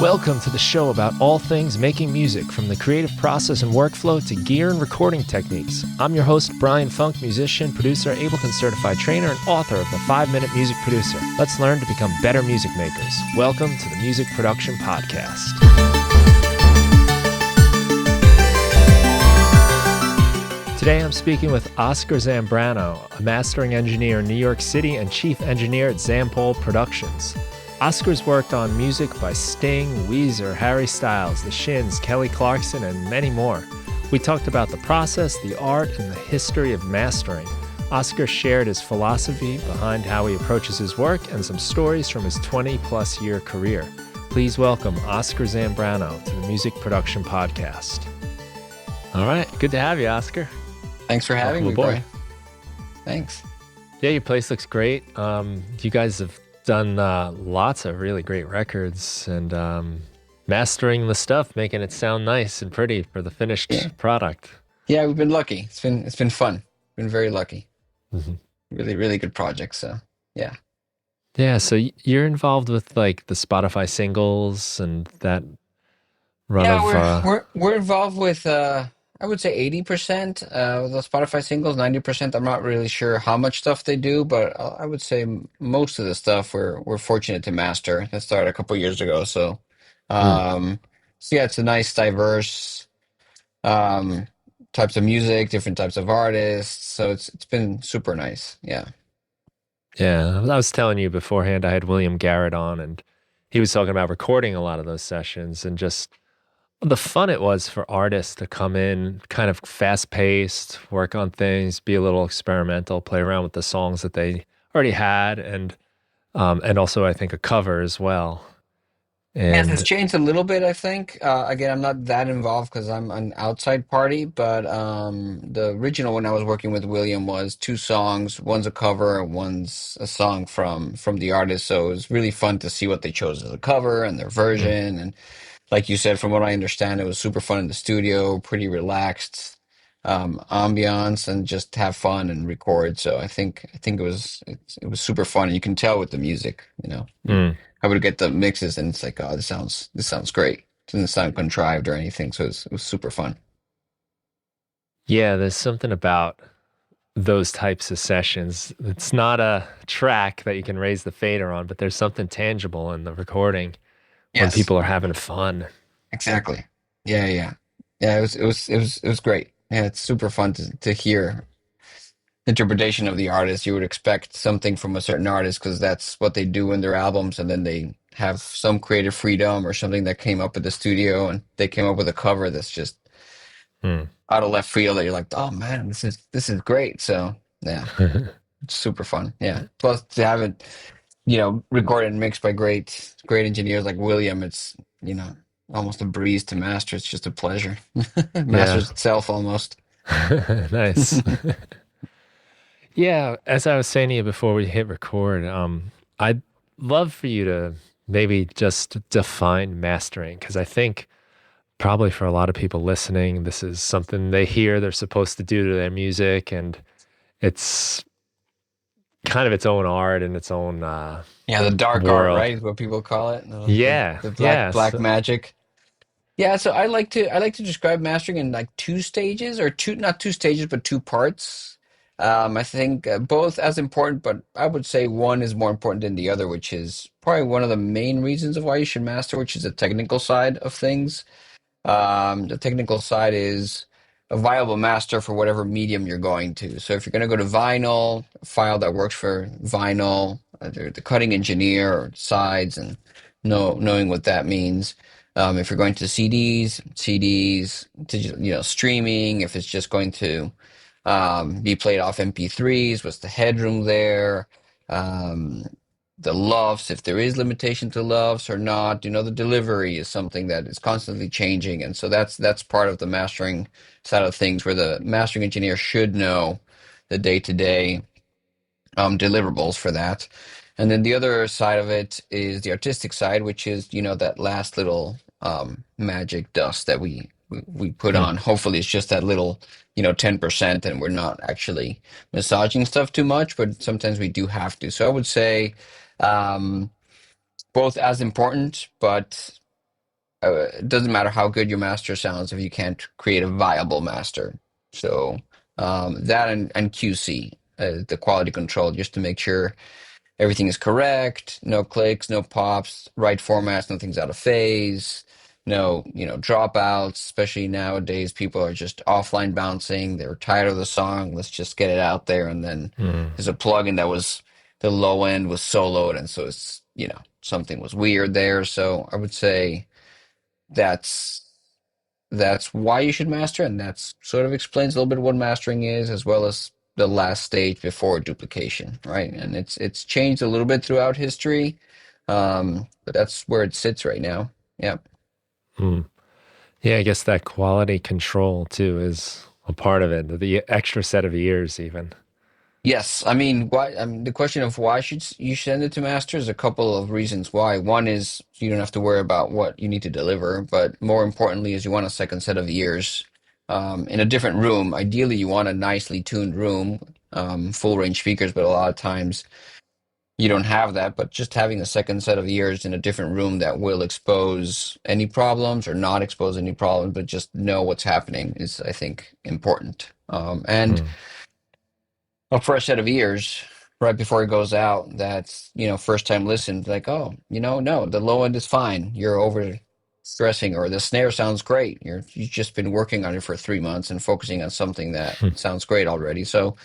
Welcome to the show about all things making music, from the creative process and workflow to gear and recording techniques. I'm your host, Brian Funk, musician, producer, Ableton certified trainer, and author of the 5-Minute Music Producer. Let's learn to become better music makers. Welcome to the Music Production Podcast. Today I'm speaking with Oscar Zambrano, a mastering engineer in New York City and chief engineer at Zampol Productions. Oscar's worked on music by Sting, Weezer, Harry Styles, The Shins, Kelly Clarkson, and many more. We talked about the process, the art, and the history of mastering. Oscar shared his philosophy behind how he approaches his work and some stories from his 20-plus year career. Please welcome Oscar Zambrano to the Music Production Podcast. All right, good to have you, Oscar. Thanks for having me, boy. Thanks. Yeah, your place looks great. You guys have done lots of really great records and mastering the stuff, making it sound nice and pretty for the finished product. Yeah, we've been lucky. It's been fun. Been very lucky. Mm-hmm. Really good projects. So yeah. Yeah, so you're involved with like the Spotify singles and that run of we're involved with I would say 80% of the Spotify singles, 90%. I'm not really sure how much stuff they do, but I would say most of the stuff we're fortunate to master. That started a couple years ago. So yeah, it's a nice, diverse um, types of music, different types of artists. So it's been super nice. Yeah. Yeah, I was telling you beforehand, I had William Garrett on, and he was talking about recording a lot of those sessions and just the fun it was for artists to come in kind of fast paced, work on things, be a little experimental, play around with the songs that they already had, and also I think a cover as well. Yes, it's And changed a little bit, I think. Again, I'm not that involved because I'm an outside party, but the original one I was working with William was two songs. One's a cover, and one's a song from the artist. So it was really fun to see what they chose as a cover and their mm, version. And like you said, from what I understand, it was super fun in the studio, pretty relaxed ambiance, and just have fun and record. So I think it was super fun. You can tell with the music, mm. I would get the mixes and it's like, oh, this sounds great. It doesn't sound contrived or anything, so it was super fun. Yeah, there's something about those types of sessions. It's not a track that you can raise the fader on, but there's something tangible in the recording when Yes, people are having fun. exactly. Yeah. It was great. Yeah, it's super fun to hear interpretation of the artist. You would expect something from a certain artist because that's what they do in their albums, and then they have some creative freedom or something that came up at the studio, and they came up with a cover that's just Mm. out of left field that you're like, oh man, this is great. So yeah, it's super fun. Yeah. Plus to have it, recorded and mixed by great engineers like William, it's, almost a breeze to master. It's just a pleasure. It Yeah. masters itself almost. Nice. Yeah, as I was saying to you before we hit record, I'd love for you to maybe just define mastering, because I think probably for a lot of people listening, this is something they hear they're supposed to do to their music, and it's kind of its own art and its own Yeah, the dark art, world. right, is what people call it. The Yeah, the black yeah, black so, magic. Yeah, so I like to describe mastering in like two stages, or two, not two stages, but two parts. I think both as important, but I would say one is more important than the other, which is probably one of the main reasons of why you should master, which is the technical side of things. The technical side is a viable master for whatever medium you're going to. So if you're going to go to vinyl, a file that works for vinyl, the cutting engineer or sides, and knowing what that means. If you're going to CDs, streaming. If it's just going to be played off MP3s, what's the headroom there? Um, the loves, if there is limitation to loves or not. The delivery is something that is constantly changing, and so that's part of the mastering side of things, where the mastering engineer should know the day-to-day deliverables for that. And then the other side of it is the artistic side, which is, that last little magic dust that we put mm, on. Hopefully, it's just that little, 10%, and we're not actually massaging stuff too much, but sometimes we do have to. So I would say um, both as important, but it doesn't matter how good your master sounds if you can't create a viable master. So that and QC, the quality control, just to make sure everything is correct, no clicks, no pops, right formats, nothing's out of phase, no, dropouts, especially nowadays people are just offline bouncing, they're tired of the song, let's just get it out there. And then Mm. there's a plugin that was the low end was soloed, and so it's, something was weird there. So I would say that's that's why you should master, and that's sort of explains a little bit what mastering is, as well as the last stage before duplication, right? And it's changed a little bit throughout history, but that's where it sits right now. Yeah. Mm. Yeah, I guess that quality control too is a part of it. The extra set of ears, even. Yes, I mean, why? I mean, the question of why you send it to master is a couple of reasons why. One is you don't have to worry about what you need to deliver, but more importantly is you want a second set of ears in a different room. Ideally, you want a nicely tuned room, full range speakers, but a lot of times you don't have that. But just having a second set of ears in a different room that will expose any problems or not expose any problems, but just know what's happening is, I think, important. And Mm. a fresh set of ears right before it goes out that's, first time listen, like, oh, no, the low end is fine, you're over stressing, or the snare sounds great, you've just been working on it for 3 months and focusing on something that sounds great already. So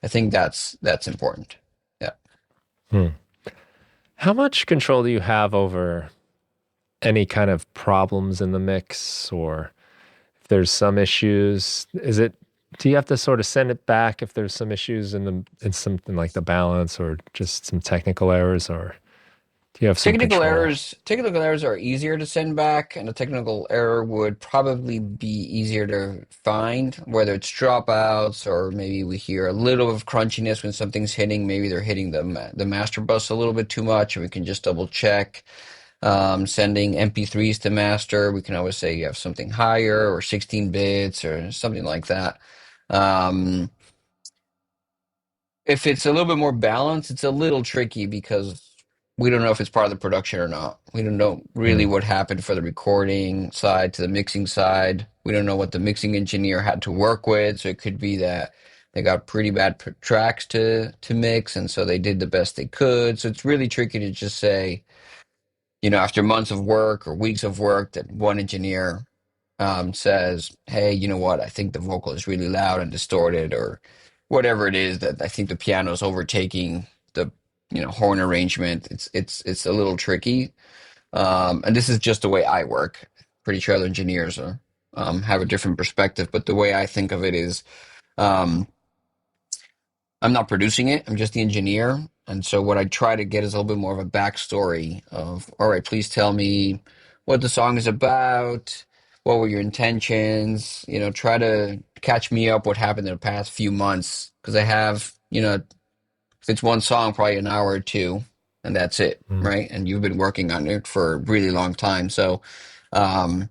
I think that's important. Yeah. Hmm. How much control do you have over any kind of problems in the mix, or if there's some issues? Do you have to sort of send it back if there's some issues in something like the balance or just some technical errors, or do you have some control? Technical errors are easier to send back, and a technical error would probably be easier to find, whether it's dropouts or maybe we hear a little of crunchiness when something's hitting. Maybe they're hitting the master bus a little bit too much, and we can just double check. Sending MP3s to master, we can always say you have something higher or 16 bits or something like that. Um, if it's a little bit more balanced, it's a little tricky because we don't know if it's part of the production or not. We don't know really Mm. what happened for the recording side to the mixing side. We don't know what the mixing engineer had to work with. So it could be that they got pretty bad tracks to mix, and so they did the best they could. So it's really tricky to just say, after months of work or weeks of work, that one engineer says, "Hey, you know what? I think the vocal is really loud and distorted," or whatever it is, that I think the piano is overtaking the horn arrangement. It's a little tricky, and this is just the way I work. Pretty sure other engineers have a different perspective, but the way I think of it is. Um, I'm not producing it. I'm just the engineer. And so what I try to get is a little bit more of a backstory of, all right, please tell me what the song is about. What were your intentions? Try to catch me up what happened in the past few months. Because I have, if it's one song, probably an hour or two, and that's it, Mm. right? And you've been working on it for a really long time. So, um,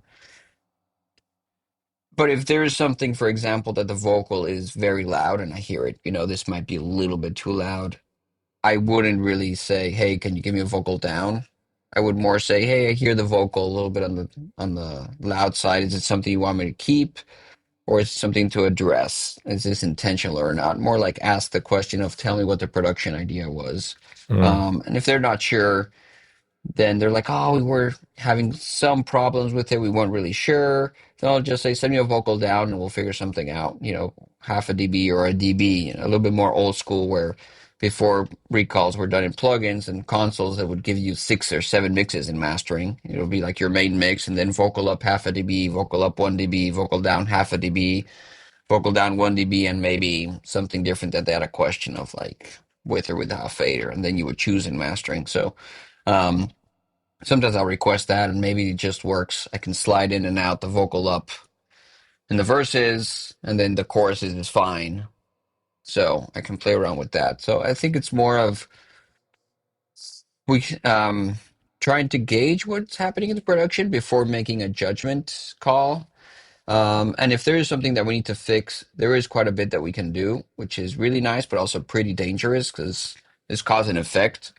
but if there is something, for example, that the vocal is very loud and I hear it, this might be a little bit too loud. I wouldn't really say, "Hey, can you give me a vocal down?" I would more say, "Hey, I hear the vocal a little bit on the loud side. Is it something you want me to keep, or is it something to address? Is this intentional or not?" More like ask the question of, "Tell me what the production idea was." Mm. And if they're not sure, then they're like, "Oh, we were having some problems with it. We weren't really sure." Then I'll just say, "Send me a vocal down and we'll figure something out." Half a dB or a dB, a little bit more old school, where before recalls were done in plugins and consoles that would give you 6 or 7 mixes in mastering. It would be like your main mix and then vocal up half a dB, vocal up 1 dB, vocal down half a dB, vocal down 1 dB, and maybe something different that they had a question of, like with or without fader, and then you would choose in mastering. So, um, sometimes I'll request that, and maybe it just works. I can slide in and out the vocal up in the verses, and then the choruses is fine. So I can play around with that. So I think it's more of we trying to gauge what's happening in the production before making a judgment call. And if there is something that we need to fix, there is quite a bit that we can do, which is really nice, but also pretty dangerous because it's cause and effect,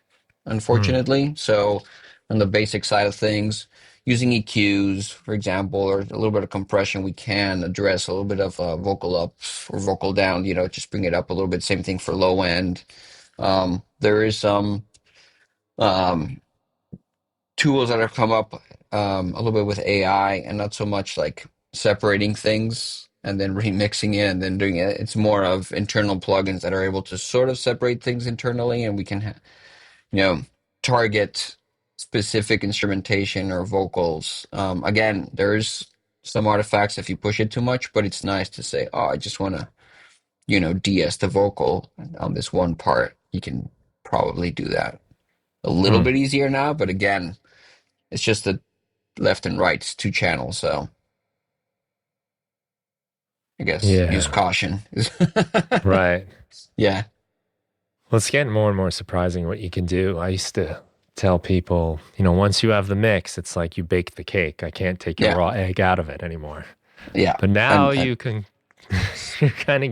Mm. unfortunately. So on the basic side of things, using EQs, for example, or a little bit of compression, we can address a little bit of vocal up or vocal down, just bring it up a little bit. Same thing for low end. There is some um, tools that have come up a little bit with AI and not so much like separating things and then remixing it and then doing it. It's more of internal plugins that are able to sort of separate things internally, and we can, you know, target specific instrumentation or vocals. Again, there's some artifacts if you push it too much, but it's nice to say, oh, I just want to, de-es the vocal on this one part. You can probably do that a little Hmm. bit easier now, but again, it's just the left and right, two channels. So I guess use Yeah. caution. Right. Yeah, Well, it's getting more and more surprising what you can do. I used to tell people, once you have the mix, it's like you bake the cake. I can't take your yeah, raw egg out of it anymore. yeah. But now And you can, you're kind of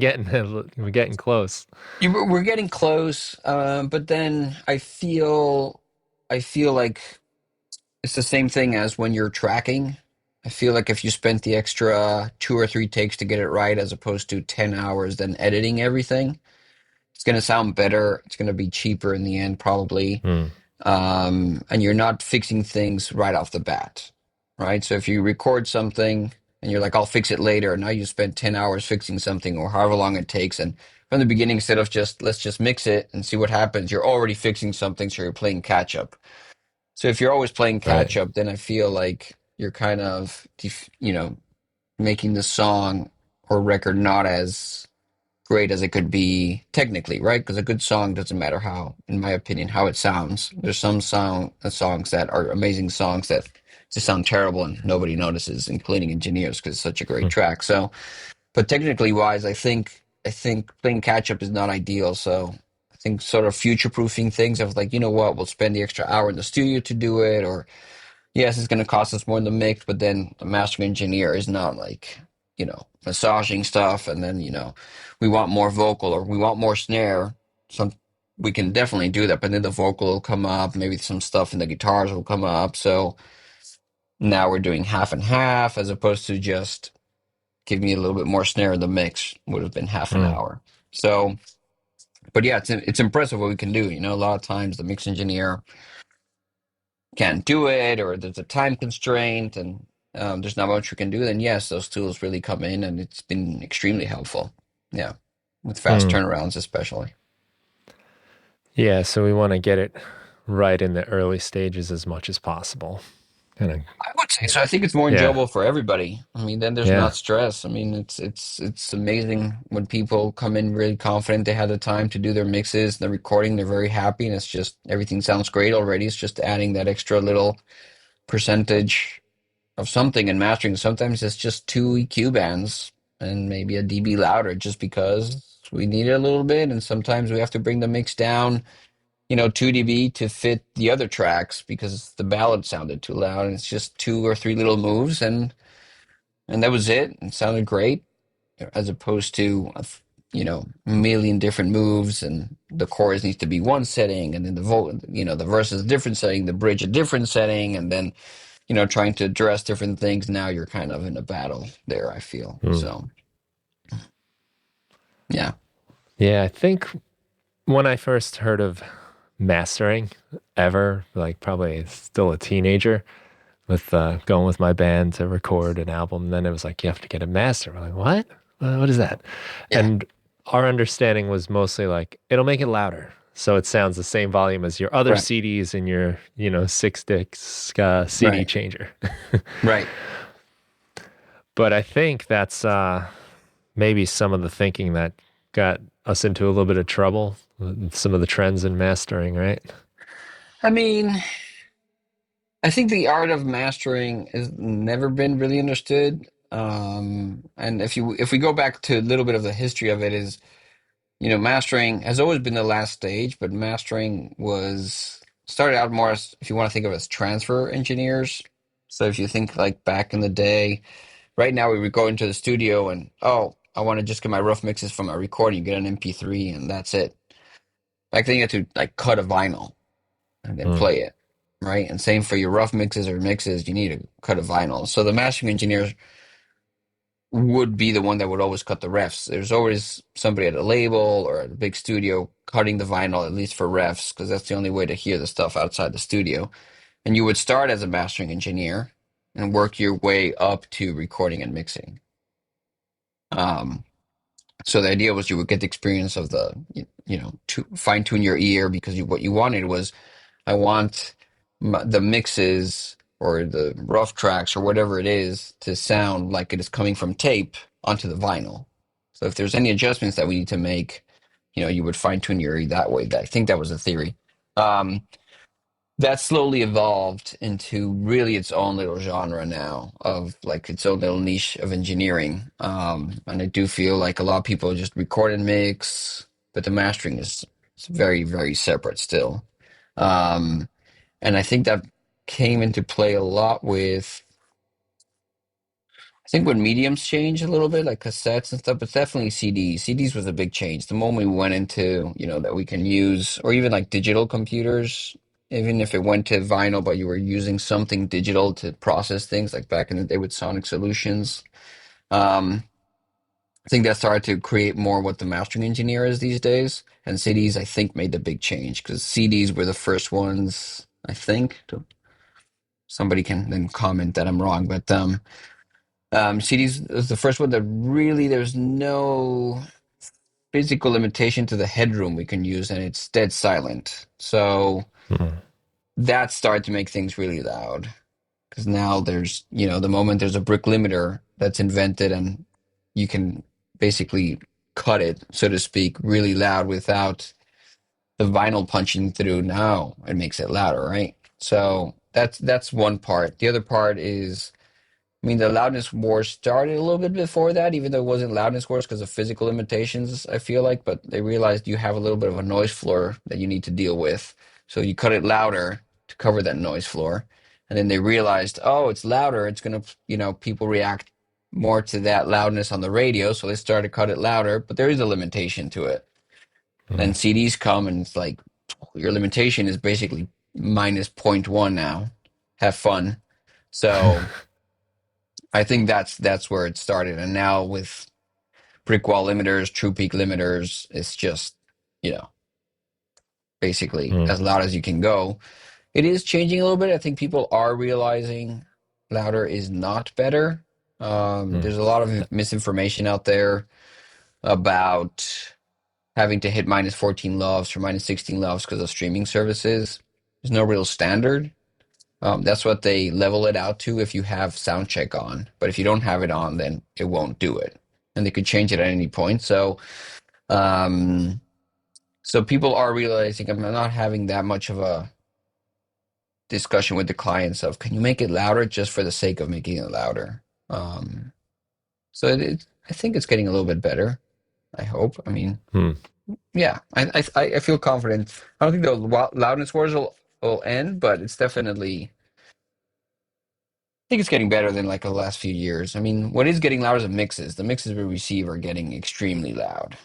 we're getting close. we're getting close, but then I feel like it's the same thing as when you're tracking. I feel like if you spent the extra 2 or 3 takes to get it right, as opposed to 10 hours then editing everything, it's going to sound better. It's going to be cheaper in the end, probably. Hmm. And you're not fixing things right off the bat, right? So if you record something and you're like, I'll fix it later, and now you spend 10 hours fixing something or however long it takes, and from the beginning, instead of just let's just mix it and see what happens, you're already fixing something, so you're playing catch up. So if you're always playing catch Right. up, then I feel like you're kind of, making the song or record not as great as it could be technically, right? Because a good song doesn't matter how, in my opinion, how it sounds. There's some songs that are amazing songs that just sound terrible and nobody notices, including engineers, because it's such a great Hmm. track. So, but technically wise, I think playing catch up is not ideal. So I think sort of future proofing things of like, you know what, we'll spend the extra hour in the studio to do it, or yes, it's going to cost us more in the mix, but then the mastering engineer is not like, massaging stuff, and then, we want more vocal or we want more snare. Some We can definitely do that, but then the vocal will come up, maybe some stuff in the guitars will come up. So now we're doing half and half as opposed to just give me a little bit more snare in the mix would have been half an Hmm. hour. So, but yeah, it's impressive what we can do. A lot of times the mix engineer can't do it, or there's a time constraint, and there's not much we can do, then yes, those tools really come in, and it's been extremely helpful. Yeah, with fast Hmm. turnarounds, especially. Yeah. So we want to get it right in the early stages as much as possible. Kind of, I would say so. I think it's more yeah. enjoyable for everybody. I mean, then there's Yeah. not stress. I mean, it's amazing when people come in really confident they had the time to do their mixes, the recording, they're very happy, and it's just everything sounds great already. It's just adding that extra little percentage of something and mastering. Sometimes it's just two EQ bands and maybe a dB louder just because we need it a little bit. And sometimes we have to bring the mix down, 2 dB to fit the other tracks because the ballad sounded too loud. And it's just 2 or 3 little moves, and that was it. It sounded great, as opposed to a million different moves, and the chorus needs to be one setting, and then the verse is a different setting, the bridge a different setting, and then trying to address different things. Now you're kind of in a battle there, I feel. Hmm. So, yeah. Yeah. I think when I first heard of mastering ever, like probably still a teenager, with going with my band to record an album. Then it was like, you have to get a master. We're like, what? What is that? Yeah. And our understanding was mostly like, it'll make it louder. So it sounds the same volume as your other Right. CDs in your, 6 disc CD Right. changer. Right. But I think that's maybe some of the thinking that got us into a little bit of trouble with some of the trends in mastering, right? I mean, I think the art of mastering has never been really understood. And if we go back to a little bit of the history of it, is mastering has always been the last stage, but mastering was started out more as, if you want to think of it, as transfer engineers. So if you think like back in the day, right now we would go into the studio and, oh, I want to just get my rough mixes from my recording, you get an MP3 and that's it. Back then you had to like cut a vinyl and then Mm. play it. right? And same for your rough mixes or mixes, you need to cut a vinyl. So the mastering engineer would be the one that would always cut the refs. There's always somebody at a label or at a big studio cutting the vinyl, at least for refs, because that's the only way to hear the stuff outside the studio. And you would start as a mastering engineer and work your way up to recording and mixing. Um, so the idea was you would get the experience of to fine tune your ear because what you wanted was I want the mixes or the rough tracks or whatever it is to sound like it is coming from tape onto the vinyl. So if there's any adjustments that we need to make, you would fine tune your ear that way. I think that was the theory. Um, that slowly evolved into really its own little genre now of like its own little niche of engineering. And I do feel like a lot of people just record and mix, but the mastering is very, very separate still. Um, and I think that came into play a lot with, I think when mediums changed a little bit, like cassettes and stuff, but definitely CDs. CDs was a big change. The moment we went into, that we can use, or even like digital computers, even if it went to vinyl, but you were using something digital to process things, like back in the day with Sonic Solutions. Um, I think that started to create more what the mastering engineer is these days. And CDs, I think, made the big change because CDs were the first ones, I think. Somebody can then comment that I'm wrong, but CDs is the first one that really there's no physical limitation to the headroom we can use, and it's dead silent. So Mm. that started to make things really loud because now there's, the moment there's a brick limiter that's invented, and you can basically cut it, so to speak, really loud without the vinyl punching through. Now it makes it louder, right? So that's one part. The other part is, I mean, the loudness wars started a little bit before that, even though it wasn't loudness wars because of physical limitations, I feel like, but they realized you have a little bit of a noise floor that you need to deal with. So you cut it louder to cover that noise floor. And then they realized, oh, it's louder. It's going to, people react more to that loudness on the radio. So they started to cut it louder, but there is a limitation to it. Then Mm. CDs come and it's like, your limitation is basically minus zero point 0.1 now. Have fun. So I think that's where it started. And now with brick wall limiters, true peak limiters, it's just, you know, basically Mm. as loud as you can go. It is changing a little bit. I think people are realizing louder is not better. Mm. There's a lot of misinformation out there about having to hit minus 14 loves or minus 16 loves because of streaming services. There's no real standard. That's what they level it out to if you have sound check on. But if you don't have it on, then it won't do it. And they could change it at any point. Um, so people are realizing I'm not having that much of a discussion with the clients of can you make it louder just for the sake of making it louder. Um, I think it's getting a little bit better. I hope. I mean, Mm. yeah, I feel confident. I don't think the loudness wars will end, but it's definitely. I think it's getting better than like the last few years. I mean, what is getting louder is the mixes. The mixes we receive are getting extremely loud.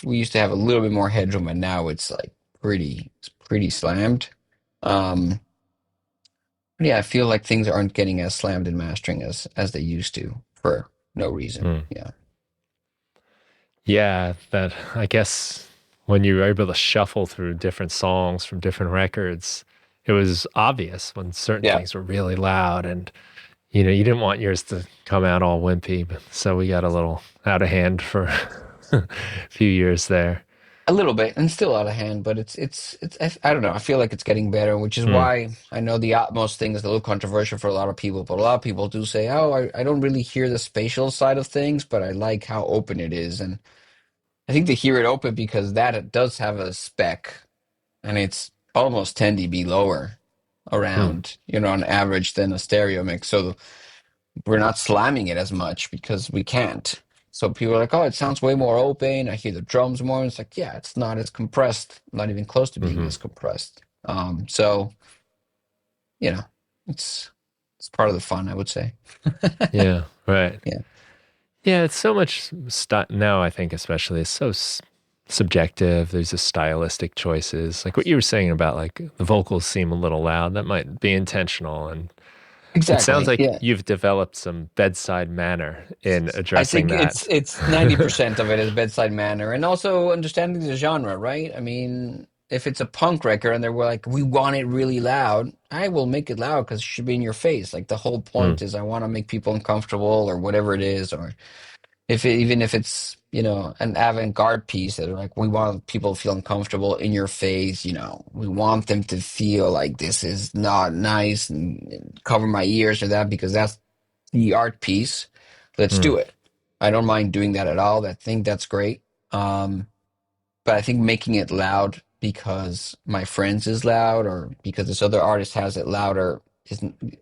We used to have a little bit more headroom, and now it's like pretty slammed. Um, yeah, I feel like things aren't getting as slammed in mastering as they used to for no reason. Mm. Yeah, Yeah, that I guess when you were able to shuffle through different songs from different records, it was obvious when certain yeah. things were really loud and you didn't want yours to come out all wimpy, but so we got a little out of hand for a few years there. A little bit, and still out of hand, but it's I don't know. I feel like it's getting better, which is Mm. why I know the Atmos thing is a little controversial for a lot of people, but a lot of people do say, "Oh, I don't really hear the spatial side of things, but I like how open it is." And I think they hear it open because that it does have a spec, and it's almost 10 dB lower Mm. around, on average than a stereo mix. So we're not slamming it as much because we can't. So people are like, oh, it sounds way more open. I hear the drums more. And it's like, yeah, it's not as compressed, not even close to being Hmm. as compressed. So you know, it's it's part of the fun, I would say. Yeah, right. Yeah. Yeah, it's so much stuff now, I think, especially, it's so subjective. There's the stylistic choices, like what you were saying about like the vocals seem a little loud. That might be intentional, and it sounds Exactly. like Yeah. you've developed some bedside manner in I addressing think that. it's 90% of it is bedside manner and also understanding the genre, right? I mean, if it's a punk record and they're like, we want it really loud, I will make it loud because it should be in your face. Like the whole Hmm. point is I want to make people uncomfortable or whatever it is, or even if it's, an avant-garde piece that are like, we want people to feel uncomfortable in your face, we want them to feel like this is not nice and cover my ears or that because that's the art piece. Let's Hmm. do it. I don't mind doing that at all. I think that's great. Um, but I think making it loud because my friends is loud or because this other artist has it louder isn't.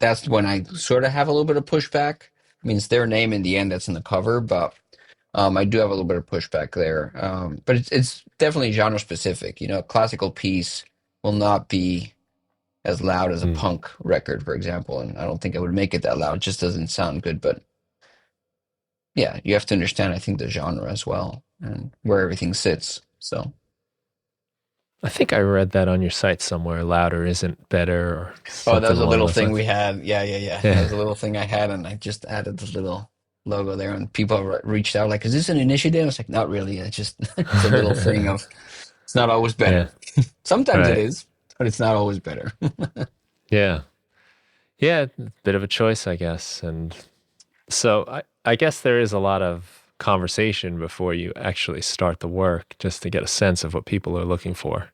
That's when I sort of have a little bit of pushback. I mean, it's their name in the end that's in the cover, but I do have a little bit of pushback there. But it's definitely genre specific. A classical piece will not be as loud as a Hmm. punk record, for example, and I don't think I would make it that loud. It just doesn't sound good. But yeah, you have to understand, I think, the genre as well and where everything sits. So, I think I read that on your site somewhere. Louder isn't better, or oh, that something was a along little those thing we lines. had. Yeah, yeah, yeah. That Yeah. was a little thing I had, and I just added the little logo there, and people reached out like, "Is this an initiative?" I was like, "Not really. It's just it's a little thing of it's not always Yeah. better. Sometimes it Right. is, but it's not always better." Yeah. Yeah. Bit of a choice, I guess. And so I guess there is a lot of conversation before you actually start the work just to get a sense of what people are looking for.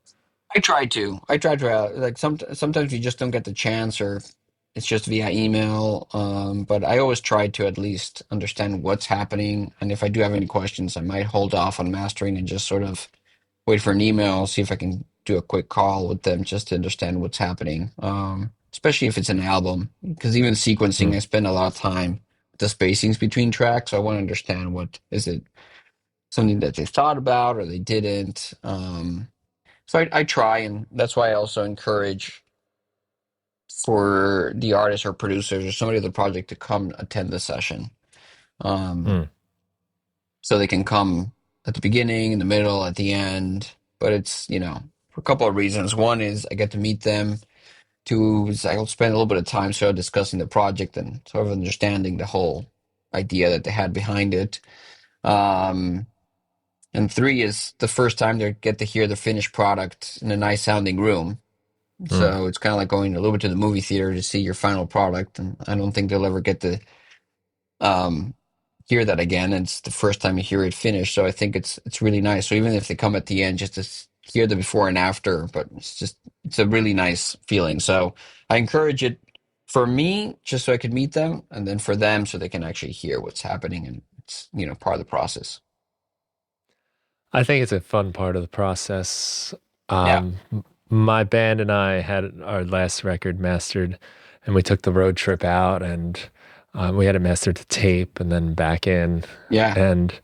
I try to. I try to like sometimes you just don't get the chance or it's just via email. But I always try to at least understand what's happening. And if I do have any questions, I might hold off on mastering and just sort of wait for an email, see if I can do a quick call with them just to understand what's happening. Especially if it's an album, because even sequencing, Hmm. I spend a lot of time with the spacings between tracks. So I want to understand what is it something that they thought about or they didn't. So I try, and that's why I also encourage for the artists or producers or somebody of the project to come attend the session. Um, Hmm. so they can come at the beginning, in the middle, at the end. But it's, for a couple of reasons. One is I get to meet them. Two is I'll spend a little bit of time sort of discussing the project and sort of understanding the whole idea that they had behind it. Um, and three is the first time they get to hear the finished product in a nice sounding room. Hmm. So it's kind of like going a little bit to the movie theater to see your final product, and I don't think they'll ever get to um, hear that again. And it's the first time you hear it finished, so I think it's really nice. So even if they come at the end, just to hear the before and after, but it's a really nice feeling. So I encourage it for me, just so I could meet them, and then for them, so they can actually hear what's happening, and it's part of the process. I think it's a fun part of the process. Yeah, My band and I had our last record mastered, and we took the road trip out, and we had it mastered to tape and then back in. yeah, And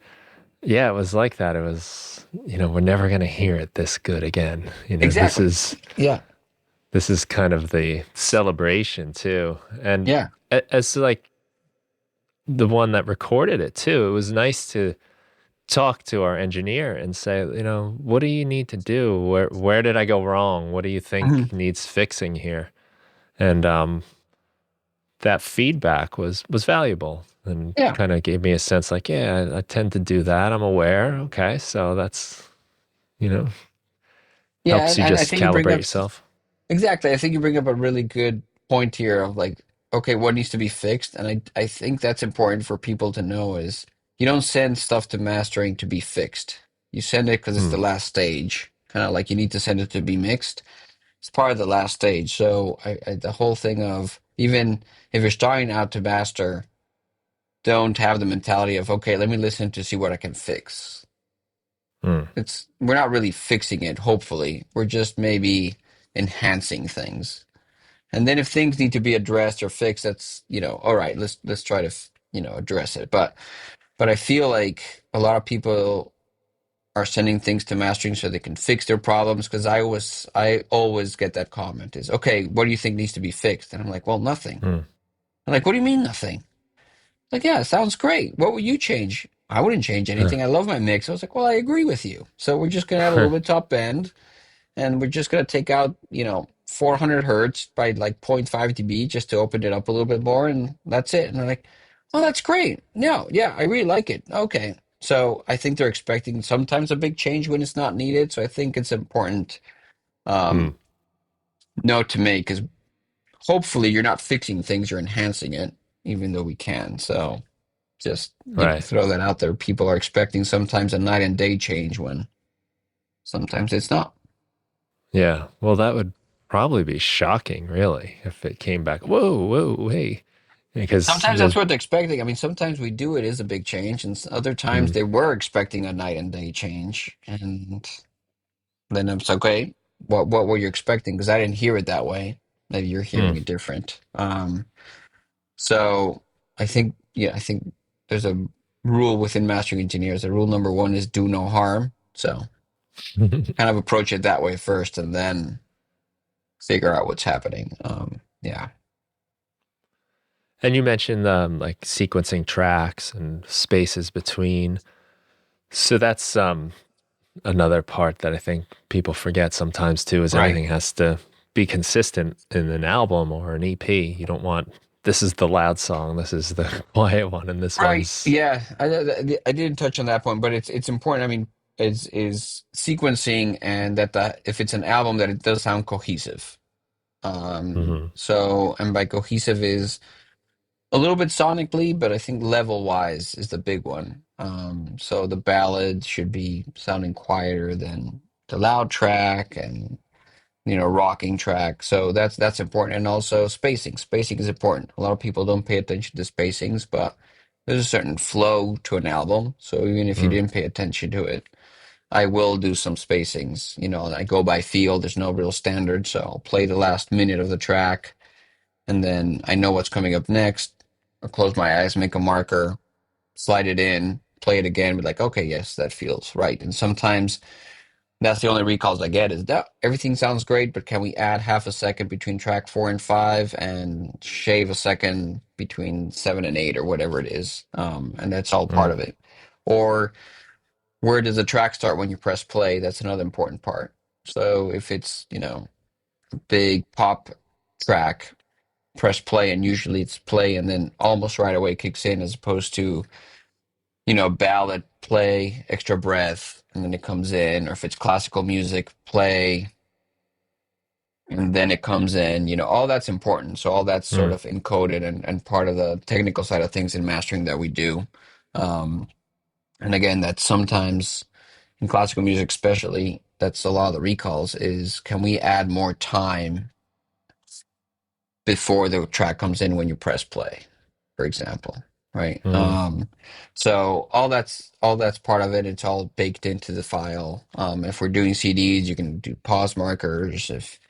yeah, it was like that. It was, we're never going to hear it this good again. This exactly. is Yeah, this is kind of the celebration too. And yeah, as like the one that recorded it too, it was nice to talk to our engineer and say, what do you need to do? Where did I go wrong? What do you mhm, think needs fixing here? And that feedback was valuable and yeah, kind of gave me a sense like, yeah, I tend to do that. I'm aware. Okay, so that's you know yeah. helps And, you and I just think you bring calibrate up yourself. exactly. I think you bring up a really good point here of like, okay, what needs to be fixed? And I think that's important for people to know is you don't send stuff to mastering to be fixed. You send it because it's Hmm. the last stage. Kind of like you need to send it to be mixed. It's part of the last stage. So the whole thing of even if you're starting out to master, don't have the mentality of, okay, let me listen to see what I can fix. Hmm. We're not really fixing it, hopefully. We're just maybe enhancing things. And then if things need to be addressed or fixed, that's, all right, let's try to, address it. But I feel like a lot of people are sending things to mastering so they can fix their problems because I always get that comment is, okay, what do you think needs to be fixed? And I'm like, well, nothing. Hmm. I'm like, what do you mean nothing? Like, yeah, it sounds great. What would you change? I wouldn't change Huh. anything. I love my mix. I was like, well, I agree with you. So we're just gonna add a little bit top end, and we're just gonna take out, 400 hertz by like point 0.5 dB just to open it up a little bit more, and that's it. And they're like, oh, that's great. No, yeah, I really like it. Okay. So I think they're expecting sometimes a big change when it's not needed. So I think it's important Hmm. um, note to make because hopefully you're not fixing things, you're enhancing it, even though we can. So just, Right. throw that out there. People are expecting sometimes a night and day change when sometimes it's not. Yeah. Well, that would probably be shocking, really, if it came back. Whoa, whoa, hey. Because Sometimes that's what they're expecting. I mean, sometimes we do it is a big change, and other times mm, they were expecting a night and day change. And then it's okay. What were you expecting? Because I didn't hear it that way. Maybe you're mm. hearing it different. So I think there's a rule within mastering engineers. The rule number one is do no harm. So kind of approach it that way first, and then figure out what's happening. Yeah. And you mentioned like sequencing tracks and spaces between. So that's another part that I think people forget sometimes too, is Right. everything has to be consistent in an album or an EP. You don't want this is the loud song, this is the quiet one, and this Right. one's Yeah. I didn't touch on that point, but it's important. I mean, is sequencing and that if it's an album that it does sound cohesive. Mhm. So and by cohesive is a little bit sonically, but I think level wise is the big one. So the ballad should be sounding quieter than the loud track and rocking track. So that's important. And also spacing. Spacing is important. A lot of people don't pay attention to spacings, but there's a certain flow to an album. So even if you Mm. didn't pay attention to it, I will do some spacings. I go by feel. There's no real standard. So I'll play the last minute of the track, and then I know what's coming up next. I'll close my eyes, make a marker, slide it in, play it again, be like, okay, yes, that feels right. And sometimes that's the only recalls I get is that everything sounds great, but can we add half a second between track 4 and 5 and shave a second between 7 and 8 or whatever it is? And that's all part Mm. of it. Or where does the track start when you press play? That's another important part. So if it's, a big pop track, press play, and usually it's play and then almost right away kicks in as opposed to ballad, play, extra breath, and then it comes in. Or if it's classical music, play, and then it comes in. All that's important. So all that's sort Mm. of encoded and part of the technical side of things in mastering that we do. Um, and again, that's sometimes in classical music, especially, that's a lot of the recalls is can we add more time before the track comes in when you press play, for example, right? Mm. So all that's part of it. It's all baked into the file. If we're doing CDs, you can do pause markers, if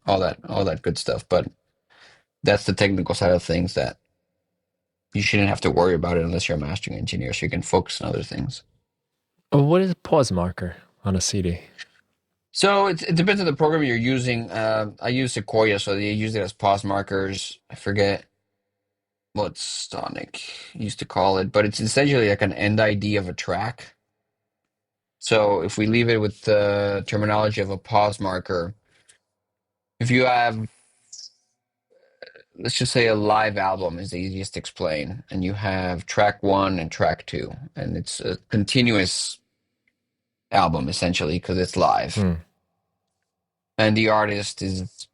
all that good stuff. But that's the technical side of things that you shouldn't have to worry about it unless you're a mastering engineer, so you can focus on other things. Oh, what is a pause marker on a CD? So it depends on the program you're using. I use Sequoia, so they use it as pause markers. I forget what Sonic used to call it, but it's essentially like an end ID of a track. So if we leave it with the terminology of a pause marker, if you have, let's just say a live album is the easiest to explain, and you have track one and track two, and it's a continuous album essentially because it's live, Mm. and the artist is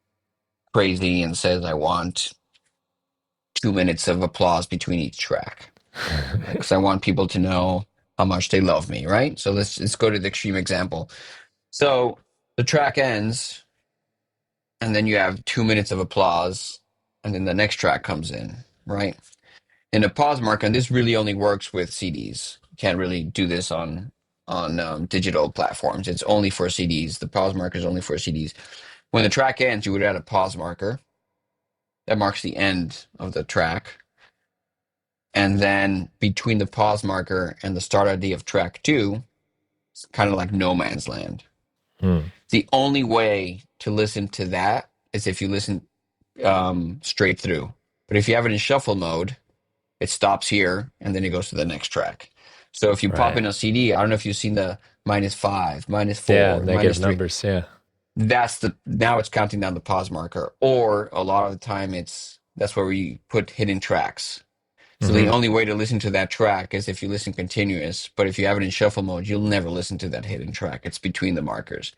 crazy and says, I want 2 minutes of applause between each track because I want people to know how much they love me, right? So let's go to the extreme example. So the track ends, and then you have 2 minutes of applause, and then the next track comes in, right? In a pause marker, and this really only works with CDs. You can't really do this on digital platforms. It's only for CDs. The pause marker is only for CDs. When the track ends, you would add a pause marker that marks the end of the track, and then between the pause marker and the start ID of track two, it's kind of like no man's land. Mm. The only way to listen to that is if you listen straight through. But if you have it in shuffle mode, it stops here and then it goes to the next track. So if you pop Right. in a CD, I don't know if you've seen the -5, Yeah, -4, negative -3. numbers. Yeah. That's the now it's counting down the pause marker. Or a lot of the time that's where we put hidden tracks. So the Hmm. only way to listen to that track is if you listen continuous. But if you have it in shuffle mode, you'll never listen to that hidden track. It's between the markers.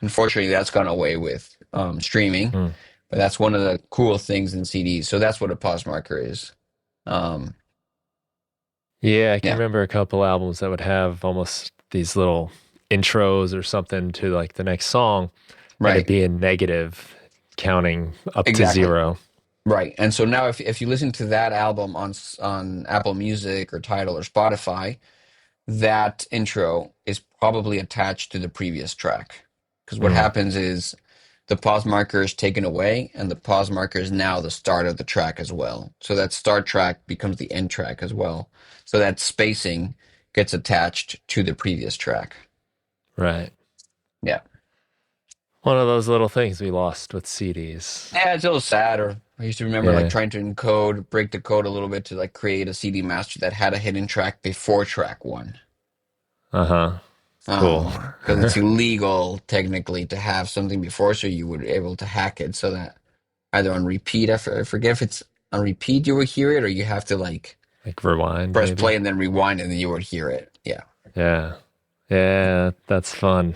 Unfortunately, that's gone away with streaming. Mm. But that's one of the cool things in CDs. So that's what a pause marker is. Um, Yeah, I can yeah, remember a couple albums that would have almost these little intros or something to like the next song, and it'd right, be in negative, counting up to exactly. 0. Right. And so now if you listen to that album on Apple Music or Tidal or Spotify, that intro is probably attached to the previous track. Because what Mm. happens is the pause marker is taken away, and the pause marker is now the start of the track as well. So that start track becomes the end track as well. So that spacing gets attached to the previous track. Right. Yeah. One of those little things we lost with CDs. Yeah, it's a little sad. Or I used to remember like Yeah. trying to encode, break the code a little bit to like create a CD master that had a hidden track before track one. Uh-huh. Cool. Because it's illegal technically to have something before, so you would be able to hack it so that either on repeat, I forget if it's on repeat you would hear it, or you have to like Like rewind, press maybe. play and then rewind and then you would hear it. Yeah. Yeah. Yeah, that's fun.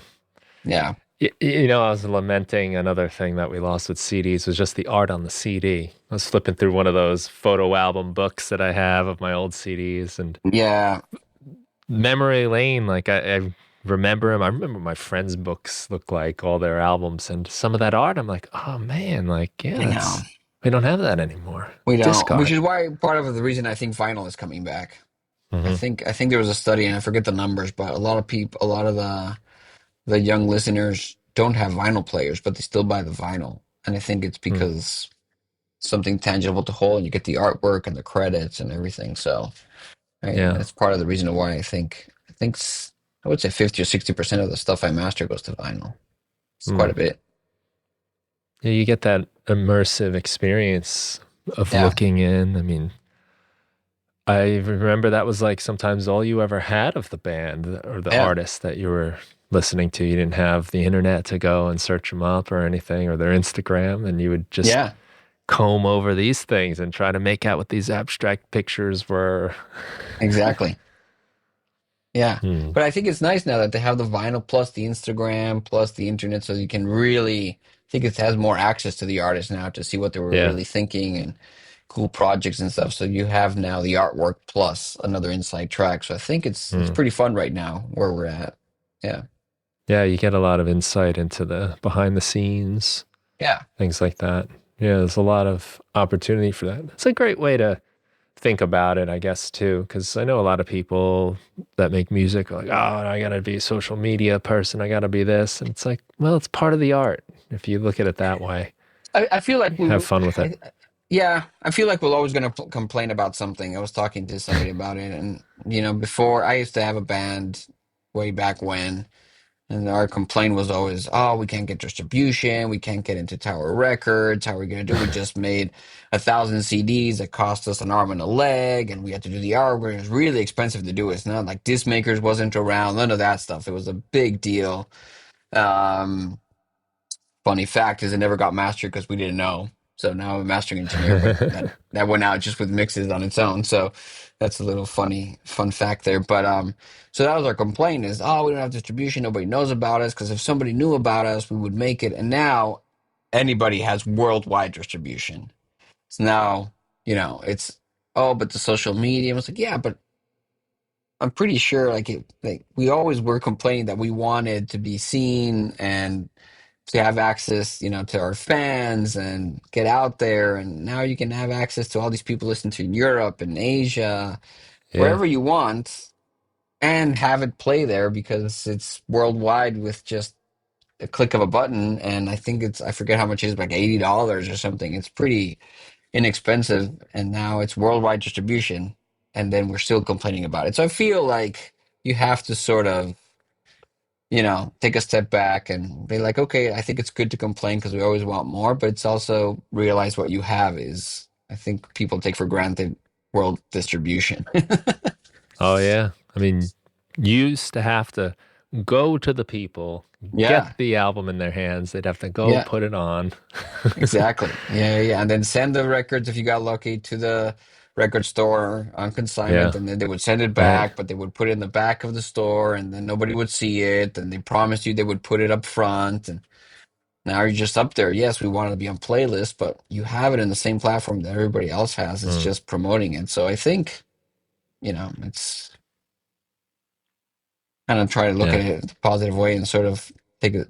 Yeah. I was lamenting another thing that we lost with CDs was just the art on the CD. I was flipping through one of those photo album books that I have of my old CDs, and Yeah. memory lane, like I remember them. I remember what my friends' books look like, all their albums, and some of that art. I'm like, oh man, like I know. we don't have that anymore. We don't, which Discard. is why part of the reason I think vinyl is coming back. Hmm. I think there was a study and I forget the numbers, but a lot of people, a lot of the young listeners don't have vinyl players, but they still buy the vinyl. And I think it's Mm. because something tangible to hold and you get the artwork and the credits and everything. So, right, Yeah. that's part of the reason why I think I would say 50 or 60% of the stuff I master goes to vinyl. It's quite Mm. a bit. Yeah, you get that immersive experience of Yeah. looking in. I mean, I remember that was like sometimes all you ever had of the band or the Yeah. artist that you were listening to. You didn't have the internet to go and search them up or anything or their Instagram, and you would just Yeah. comb over these things and try to make out what these abstract pictures were. Exactly. Yeah. Hmm. But I think it's nice now that they have the vinyl plus the Instagram plus the internet so you can really I think it has more access to the artist now to see what they were Yeah. really thinking and cool projects and stuff. So you have now the artwork plus another inside track. So I think it's Hmm. pretty fun right now where we're at. Yeah. Yeah, you get a lot of insight into the behind the scenes, Yeah. things like that. Yeah, there's a lot of opportunity for that. It's a great way to think about it, I guess, too, because I know a lot of people that make music are like, oh, I gotta be a social media person, I gotta be this. And it's like, well, it's part of the art. If you look at it that way, I feel like have fun with it. yeah, I feel like we're always going to complain about something. I was talking to somebody about it, and before I used to have a band way back when, and our complaint was always, "Oh, we can't get distribution, we can't get into Tower Records. How are we going to do? We just made 1,000 CDs that cost us an arm and a leg, and we had to do the artwork. It was really expensive to do. It's not like disc makers wasn't around, none of that stuff. It was a big deal." Um, Funny fact is, it never got mastered because we didn't know. So now I'm a mastering engineer, but that went out just with mixes on its own. So that's a little fun fact there. But so that was our complaint is, oh, we don't have distribution, nobody knows about us. Because if somebody knew about us, we would make it. And now anybody has worldwide distribution. So now it's but the social media. I was like, yeah, but I'm pretty sure like we always were complaining that we wanted to be seen and to have access, to our fans and get out there. And now you can have access to all these people listening to in Europe and Asia, Yeah. wherever you want, and have it play there because it's worldwide with just a click of a button. And I think I forget how much it is, like $80 or something. It's pretty inexpensive. And now it's worldwide distribution. And then we're still complaining about it. So I feel like you have to sort of take a step back and be like, okay, I think it's good to complain because we always want more, but it's also realize what you have is, I think people take for granted world distribution. Oh, yeah. I mean, you used to have to go to the people, Yeah, get the album in their hands. They'd have to go yeah, put it on. exactly. Yeah, yeah, yeah. And then send the records if you got lucky to the record store on consignment, Yeah, and then they would send it right. back, but they would put it in the back of the store, and then nobody would see it. And they promised you they would put it up front, and now you're just up there. Yes, we want to be on playlist, but you have it in the same platform that everybody else has. It's Mm. just promoting it. So I think, it's kind of try to look at Yeah. it in a positive way and sort of take it,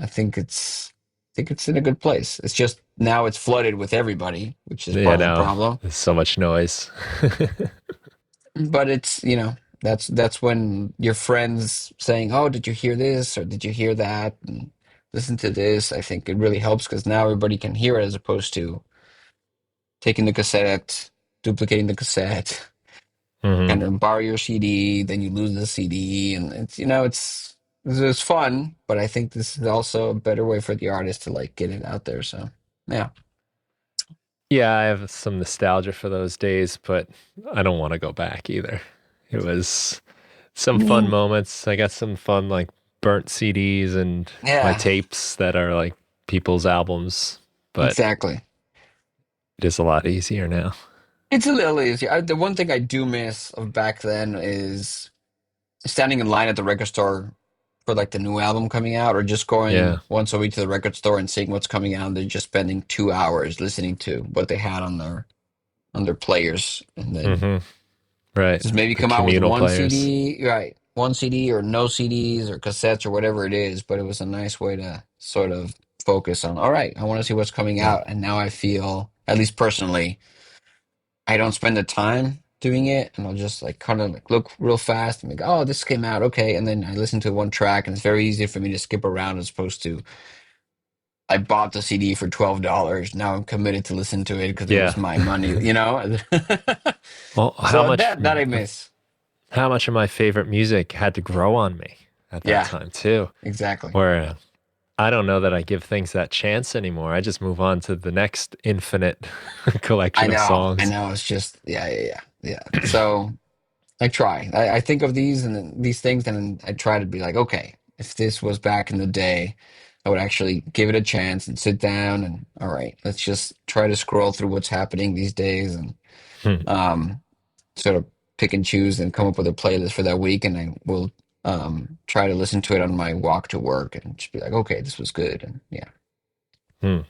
I think it's in a good place. It's just now it's flooded with everybody, which is Yeah, part of the no, problem. there's so much noise. But it's, that's when your friends saying, "Oh, did you hear this or did you hear that?" and listen to this. I think it really helps because now everybody can hear it as opposed to taking the cassette, duplicating the cassette, kind Hmm. of borrow your CD, then you lose the CD, and it's fun, but I think this is also a better way for the artist to like get it out there. So yeah, Yeah, I have some nostalgia for those days, but I don't want to go back either. It was some fun yeah, moments. I got some fun like burnt CDs and my yeah, tapes that are like people's albums, but exactly. it is a lot easier now. It's a little easier. The one thing I do miss of back then is standing in line at the record store for like the new album coming out, or just Yeah. going once a week to the record store and seeing what's coming out. And they're just spending 2 hours listening to what they had on their players, and then Hmm. Right. just maybe The come out with communal one players. CD, right? One CD or no CDs or cassettes or whatever it is. But it was a nice way to sort of focus on, all right, I want to see what's coming Yeah. out. And now I feel, at least personally, I don't spend the time doing it. And I'll just like kind of like look real fast and like, oh, this came out. Okay. And then I listen to one track and it's very easy for me to skip around as opposed to I bought the CD for $12. Now I'm committed to listen to it because it was Yeah. my money. Well, So that I miss. how much of my favorite music had to grow on me at that Yeah, time too, exactly. where I don't know that I give things that chance anymore. I just move on to the next infinite I collection of know, I songs. know. It's just, yeah, yeah, yeah, yeah. So I try. I think of these and then these things, and then I try to be like, okay, if this was back in the day, I would actually give it a chance and sit down and, all right, let's just try to scroll through what's happening these days and Hmm. um, sort of pick and choose and come up with a playlist for that week, and I will try to listen to it on my walk to work and just be like, okay, this was good, and yeah, Hmm.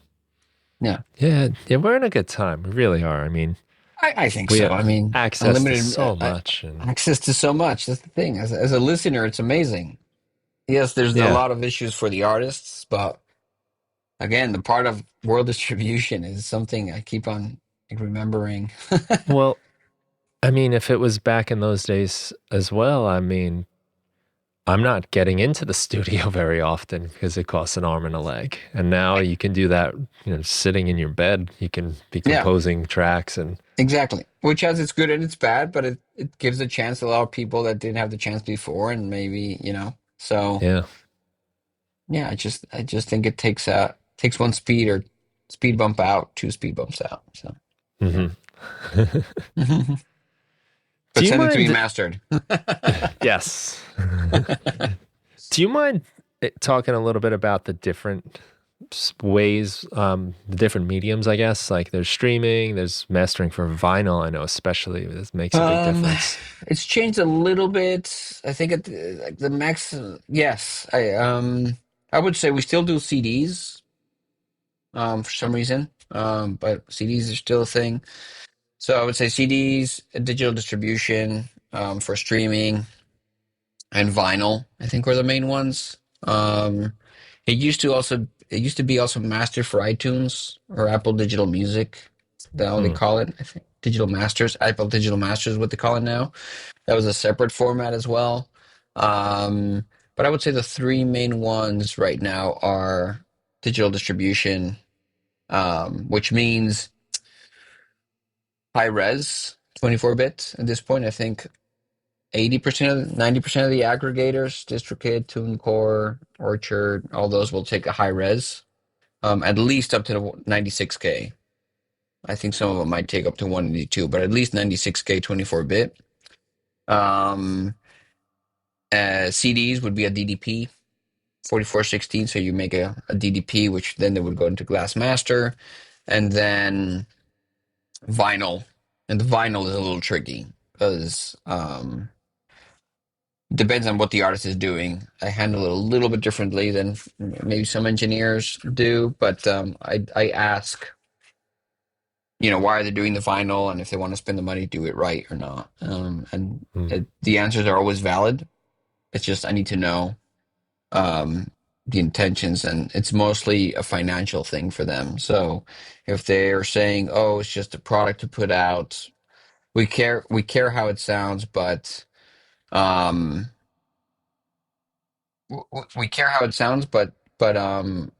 yeah. Yeah, yeah, we're in a good time. We really are. I mean, I think we so. have I mean, access to unlimited so much, and access to so much. That's the thing. As a listener, it's amazing. Yes, there's a yeah. lot of issues for the artists, but again, the part of world distribution is something I keep on like, remembering. Well, I mean, if it was back in those days as well, I mean, I'm not getting into the studio very often because it costs an arm and a leg. And now you can do that, sitting in your bed. You can be Yeah, composing tracks and exactly. Which has its good and its bad, but it gives a chance to a lot of people that didn't have the chance before, and maybe. So yeah. yeah, I just think it takes one speed or speed bump out, two speed bumps out. So yeah. Hmm. Do But you send it to me mind? mastered. Yes. Do you mind talking a little bit about the different ways, the different mediums, I guess? Like there's streaming, there's mastering for vinyl. I know, especially this makes a big Um, difference. it's changed a little bit. I think at like the max, yes. I would say we still do CDs, for some reason. But CDs are still a thing. So I would say CDs, digital distribution, for streaming, and vinyl, I think were the main ones. It used to be also mastered for iTunes or Apple Digital Music. That's how they Hmm. call it. I think Digital Masters, Apple Digital Masters, is what they call it now. That was a separate format as well. Um, but I would say the three main ones right now are digital distribution, which means high res, 24-bit at this point. I think 80%, 90% of the aggregators, DistroKid, TuneCore, Orchard, all those will take a high res, at least up to the 96K. I think some of them might take up to 192, but at least 96K 24-bit. CDs would be a DDP 4416. So you make a DDP, which then they would go into glass master, and then vinyl. And the vinyl is a little tricky because depends on what the artist is doing. I handle it a little bit differently than maybe some engineers do, but I ask, why are they doing the vinyl, and if they want to spend the money, do it right or not. And Mm. the answers are always valid. It's just I need to know the intentions, and it's mostly a financial thing for them. So if they're saying, "Oh, it's just a product to put out," we care how it sounds, but um, we care how it sounds, but um,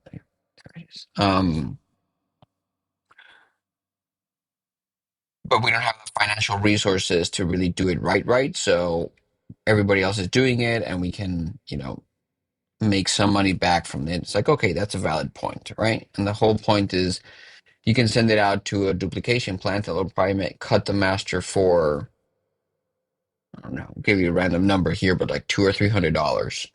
but we don't have the financial resources to really do it right. So everybody else is doing it, and we can, make some money back from it. It's like, okay, that's a valid point, right? And the whole point is you can send it out to a duplication plant that will probably cut the master for, I don't know, I'll give you a random number here, but like $200 or $300,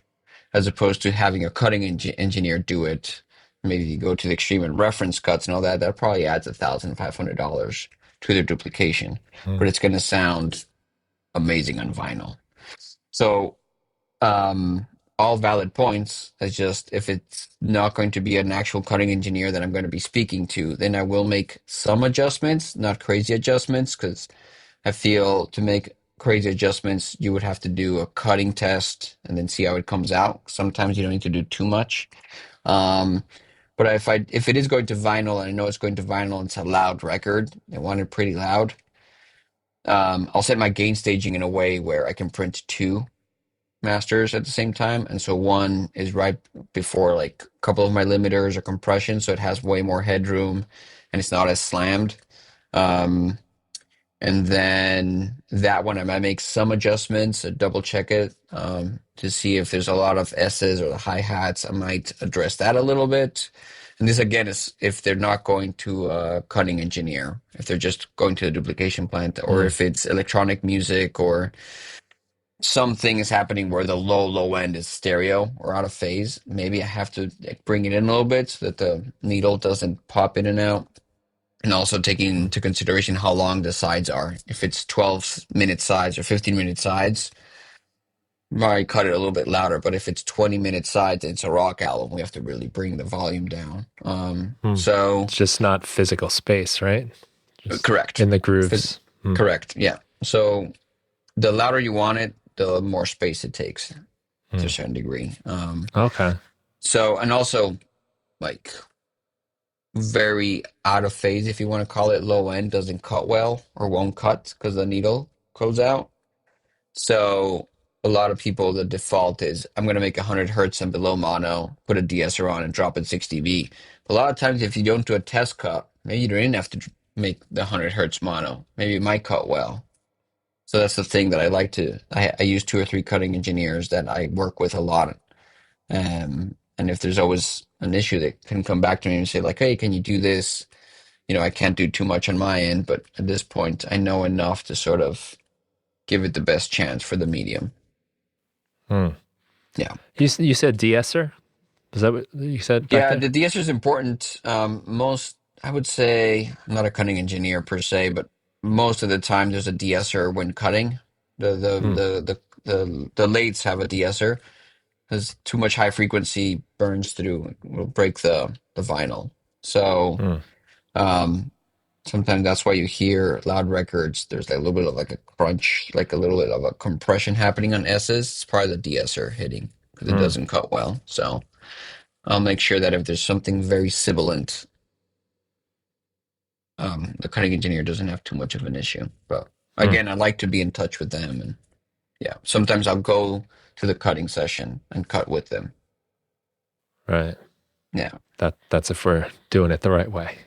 as opposed to having a cutting engineer do it. Maybe you go to the extreme and reference cuts and all that. That probably adds $1,500 to their duplication, but Mm. it's going to sound amazing on vinyl. So um, all valid points. It's just if it's not going to be an actual cutting engineer that I'm going to be speaking to, then I will make some adjustments, not crazy adjustments, because I feel to make crazy adjustments, you would have to do a cutting test and then see how it comes out. Sometimes you don't need to do too much. Um, but if it is going to vinyl and I know it's going to vinyl and it's a loud record, I want it pretty loud. I'll set my gain staging in a way where I can print two masters at the same time, and so one is right before like a couple of my limiters or compression, so it has way more headroom and it's not as slammed. Um, and then that one I might make some adjustments, double check it to see if there's a lot of S's or the hi-hats. I might address that a little bit. And this again is if they're not going to a cutting engineer, if they're just going to the duplication plant, or Mm. if it's electronic music or something is happening where the low end is stereo or out of phase. Maybe I have to like, bring it in a little bit so that the needle doesn't pop in and out. And also taking Mm. into consideration how long the sides are. If it's 12-minute sides or 15-minute sides, might cut it a little bit louder. But if it's 20-minute sides, it's a rock album. We have to really bring the volume down. Mm. So It's just not physical space, right? Just correct. in the Phys- grooves. Mm. Correct. Yeah. So the louder you want it, the more space it takes to a Mm. certain degree. Okay. So, and also like very out of phase, if you want to call it low end, doesn't cut well or won't cut because the needle goes out. So, a lot of people, the default is I'm going to make 100 hertz and below mono, put a DSR on and drop it 6 dB. But a lot of times, if you don't do a test cut, maybe you don't even have to make the 100 hertz mono. Maybe it might cut well. So, that's the thing that I like to. I use two or three cutting engineers that I work with a lot. And if there's always an issue that can come back to me and say like, hey, can you do this? I can't do too much on my end, but at this point, I know enough to sort of give it the best chance for the medium. Mm. Yeah. You said de-esser? Is that what you said back Yeah, there? the DSR is important. I would say, I'm not a cutting engineer per se, but most of the time there's a DSR when cutting. The the Mm. the the the lathes have a DSR because too much high frequency burns through, will break the vinyl. So Mm. um, sometimes that's why you hear loud records. There's like a little bit of like a crunch, like a little bit of a compression happening on S's. It's probably the DSR hitting because it Mm. doesn't cut well. So I'll make sure that if there's something very sibilant, the cutting engineer doesn't have too much of an issue. But Mm. again, I like to be in touch with them, and yeah, sometimes I'll go to the cutting session and cut with them. Right. Yeah. That's if we're doing it the right way.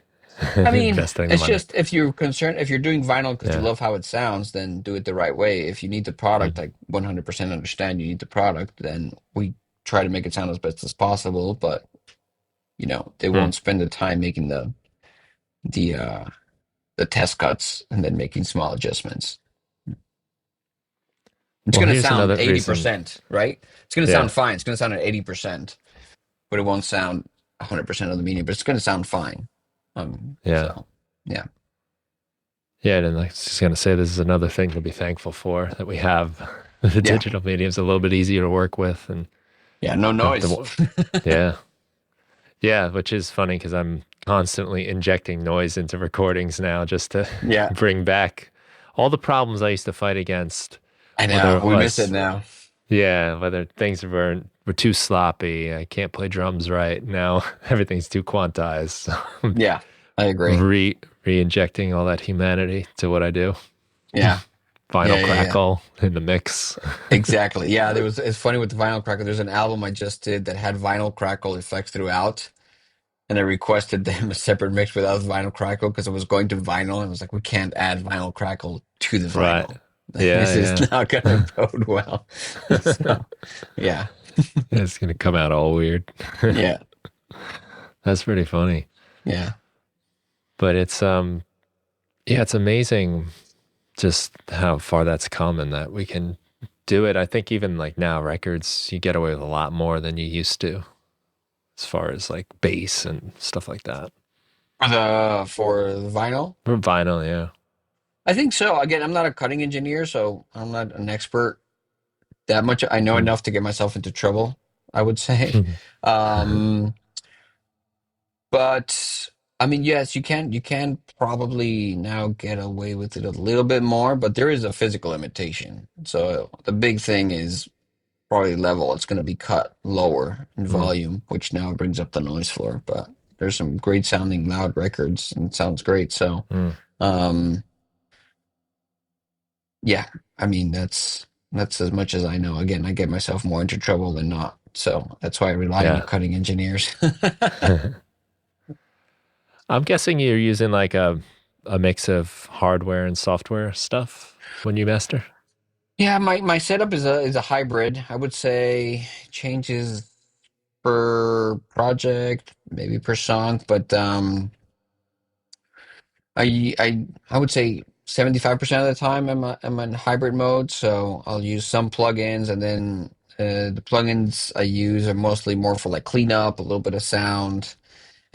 I mean, Investing the it's money. just if you're concerned, if you're doing vinyl because you Yeah. love how it sounds, then do it the right way. If you need the product, Mm. I 100% understand you need the product, then we try to make it sound as best as possible, but they Mm. won't spend the time making the uh the test cuts and then making small adjustments. It's Well, going to here's sound another reason. 80%, right? It's going to sound Yeah, fine. It's going to sound at 80%, but it won't sound 100% of the meaning, but it's going to sound fine. yeah, So yeah. yeah. And I was just gonna say this is another thing to be thankful for that we have the Yeah. digital mediums a little bit easier to work with, and Yeah. No don't have noise. to. Yeah, yeah. Which is funny because I'm constantly injecting noise into recordings now just to Yeah. bring back all the problems I used to fight against, I whether know. it We miss it was now. yeah, whether things were too sloppy, I can't play drums right. Now everything's too quantized. So I'm Yeah. I agree. re-injecting all that humanity to what I do. Yeah. Final Yeah. Yeah. Yeah. crackle in the mix. Exactly. Yeah. It's funny with the vinyl crackle. There's an album I just did that had vinyl crackle effects throughout. And I requested them a separate mix without vinyl crackle because I was going to vinyl and I was like, we can't add vinyl crackle to the Right. vinyl. This is Yeah, not going to bode well. yeah. So, yeah, It's gonna come out all weird. yeah, That's pretty funny. yeah, But it's yeah, it's amazing just how far that's come and that we can do it. I think even like now records you get away with a lot more than you used to as far as like bass and stuff like that. for the vinyl. For vinyl, yeah. I think so. Again, I'm not a cutting engineer, so I'm not an expert that much. I know Mm. enough to get myself into trouble, I would say. Um, But I mean, yes, you can probably now get away with it a little bit more, but there is a physical limitation. So the big thing is probably level. It's going to be cut lower in Mm. volume, which now brings up the noise floor. But there's some great sounding loud records and it sounds great. So Mm. um yeah, I mean that's as much as I know. Again, I get myself more into trouble than not. So that's why I rely on the Yeah. cutting engineers. I'm guessing you're using like a mix of hardware and software stuff when you master. Yeah, my setup is a hybrid. I would say changes per project, maybe per song, but I would say 75% of the time I'm in hybrid mode, so I'll use some plugins and then the plugins I use are mostly more for like cleanup, a little bit of sound,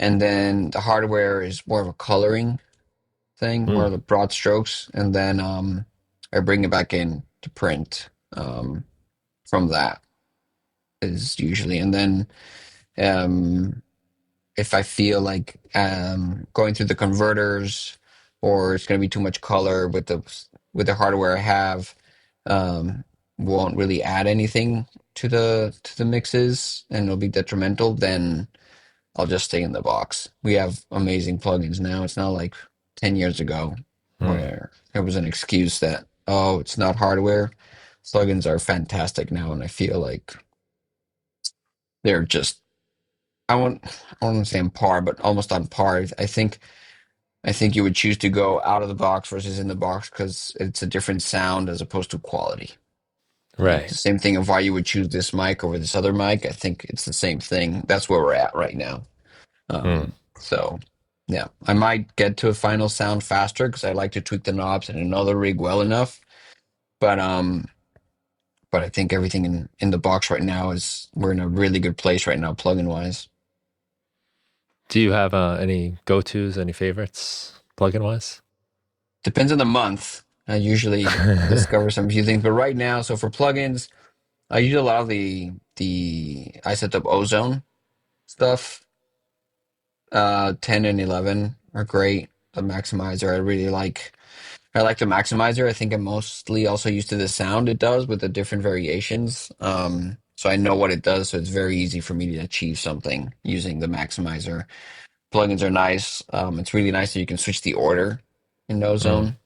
and then the hardware is more of a coloring thing, more Mm. of the broad strokes, and then I bring it back in to print from that. Is usually. And then um, if I feel like going through the converters or it's going to be too much color with the hardware I have, um, won't really add anything to the mixes and it'll be detrimental, then I'll just stay in the box. We have amazing plugins now. It's not like 10 years ago Mm. where there was an excuse that, oh, it's not hardware. Plugins are fantastic now, and I feel like they're just I won't say on par, but almost on par. I think you would choose to go out of the box versus in the box because it's a different sound as opposed to quality. It's Right. the same thing of why you would choose this mic over this other mic. I think it's the same thing. That's where we're at right now. Mm. So yeah, I might get to a final sound faster because I like to tweak the knobs in another rig well enough. But I think everything in the box right now is we're in a really good place right now, plugin wise. Do you have any go-tos, any favorites, plugin wise? Depends on the month. I usually discover some few things, but right now, so for plugins, I use a lot of the isotope ozone stuff. 10 and 11 are great. The maximizer, I really like. I like the maximizer. I think I'm mostly also used to the sound it does with the different variations. So I know what it does, so it's very easy for me to achieve something using the maximizer. Plugins are nice. It's really nice that you can switch the order in Mm. Ozone.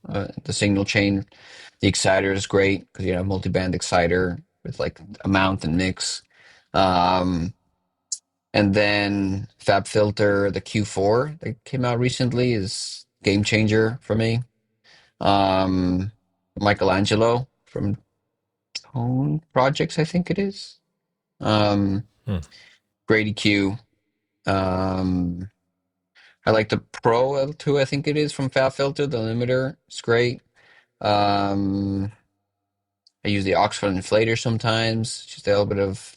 The signal chain, the exciter is great because you have multi-band exciter with like amount and mix. Um, and then Fab Filter, the Q4 that came out recently is game changer for me. Um, Michelangelo from Tone Projects, I think it is. Um, Mm. Great EQ. Um, I like the Pro L2, I think it is from FabFilter. The limiter is great. Um, I use the Oxford inflator sometimes, just a little bit of,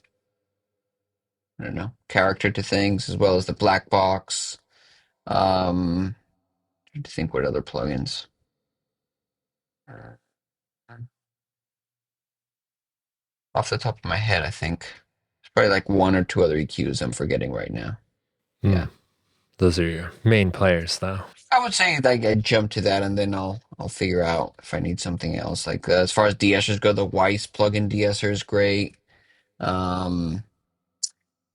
I don't know, character to things, as well as the black box. Trying to think what other plugins. Uh, Off the top of my head, I think there's probably like one or two other EQs I'm forgetting right now. Hmm. Yeah. Those are your main players, though. I would say like I jump to that and then I'll figure out if I need something else. Like as far as de-essers go, the Weiss plugin de-esser is great. Um,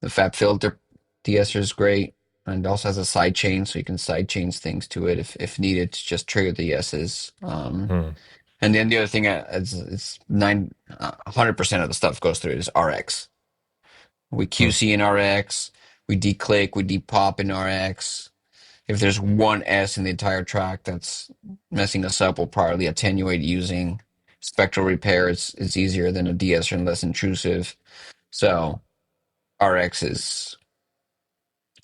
the Fab Filter de-esser is great, and also has a side chain, so you can side chains things to it if needed to just trigger the S's. Hmm. And then the other thing is it's 100% of the stuff goes through is RX. We Hmm. QC in RX, we declick, we depop in RX. If there's one S in the entire track that's messing us up, we'll probably attenuate using spectral repair. It's easier than a de-esser and less intrusive. So RX is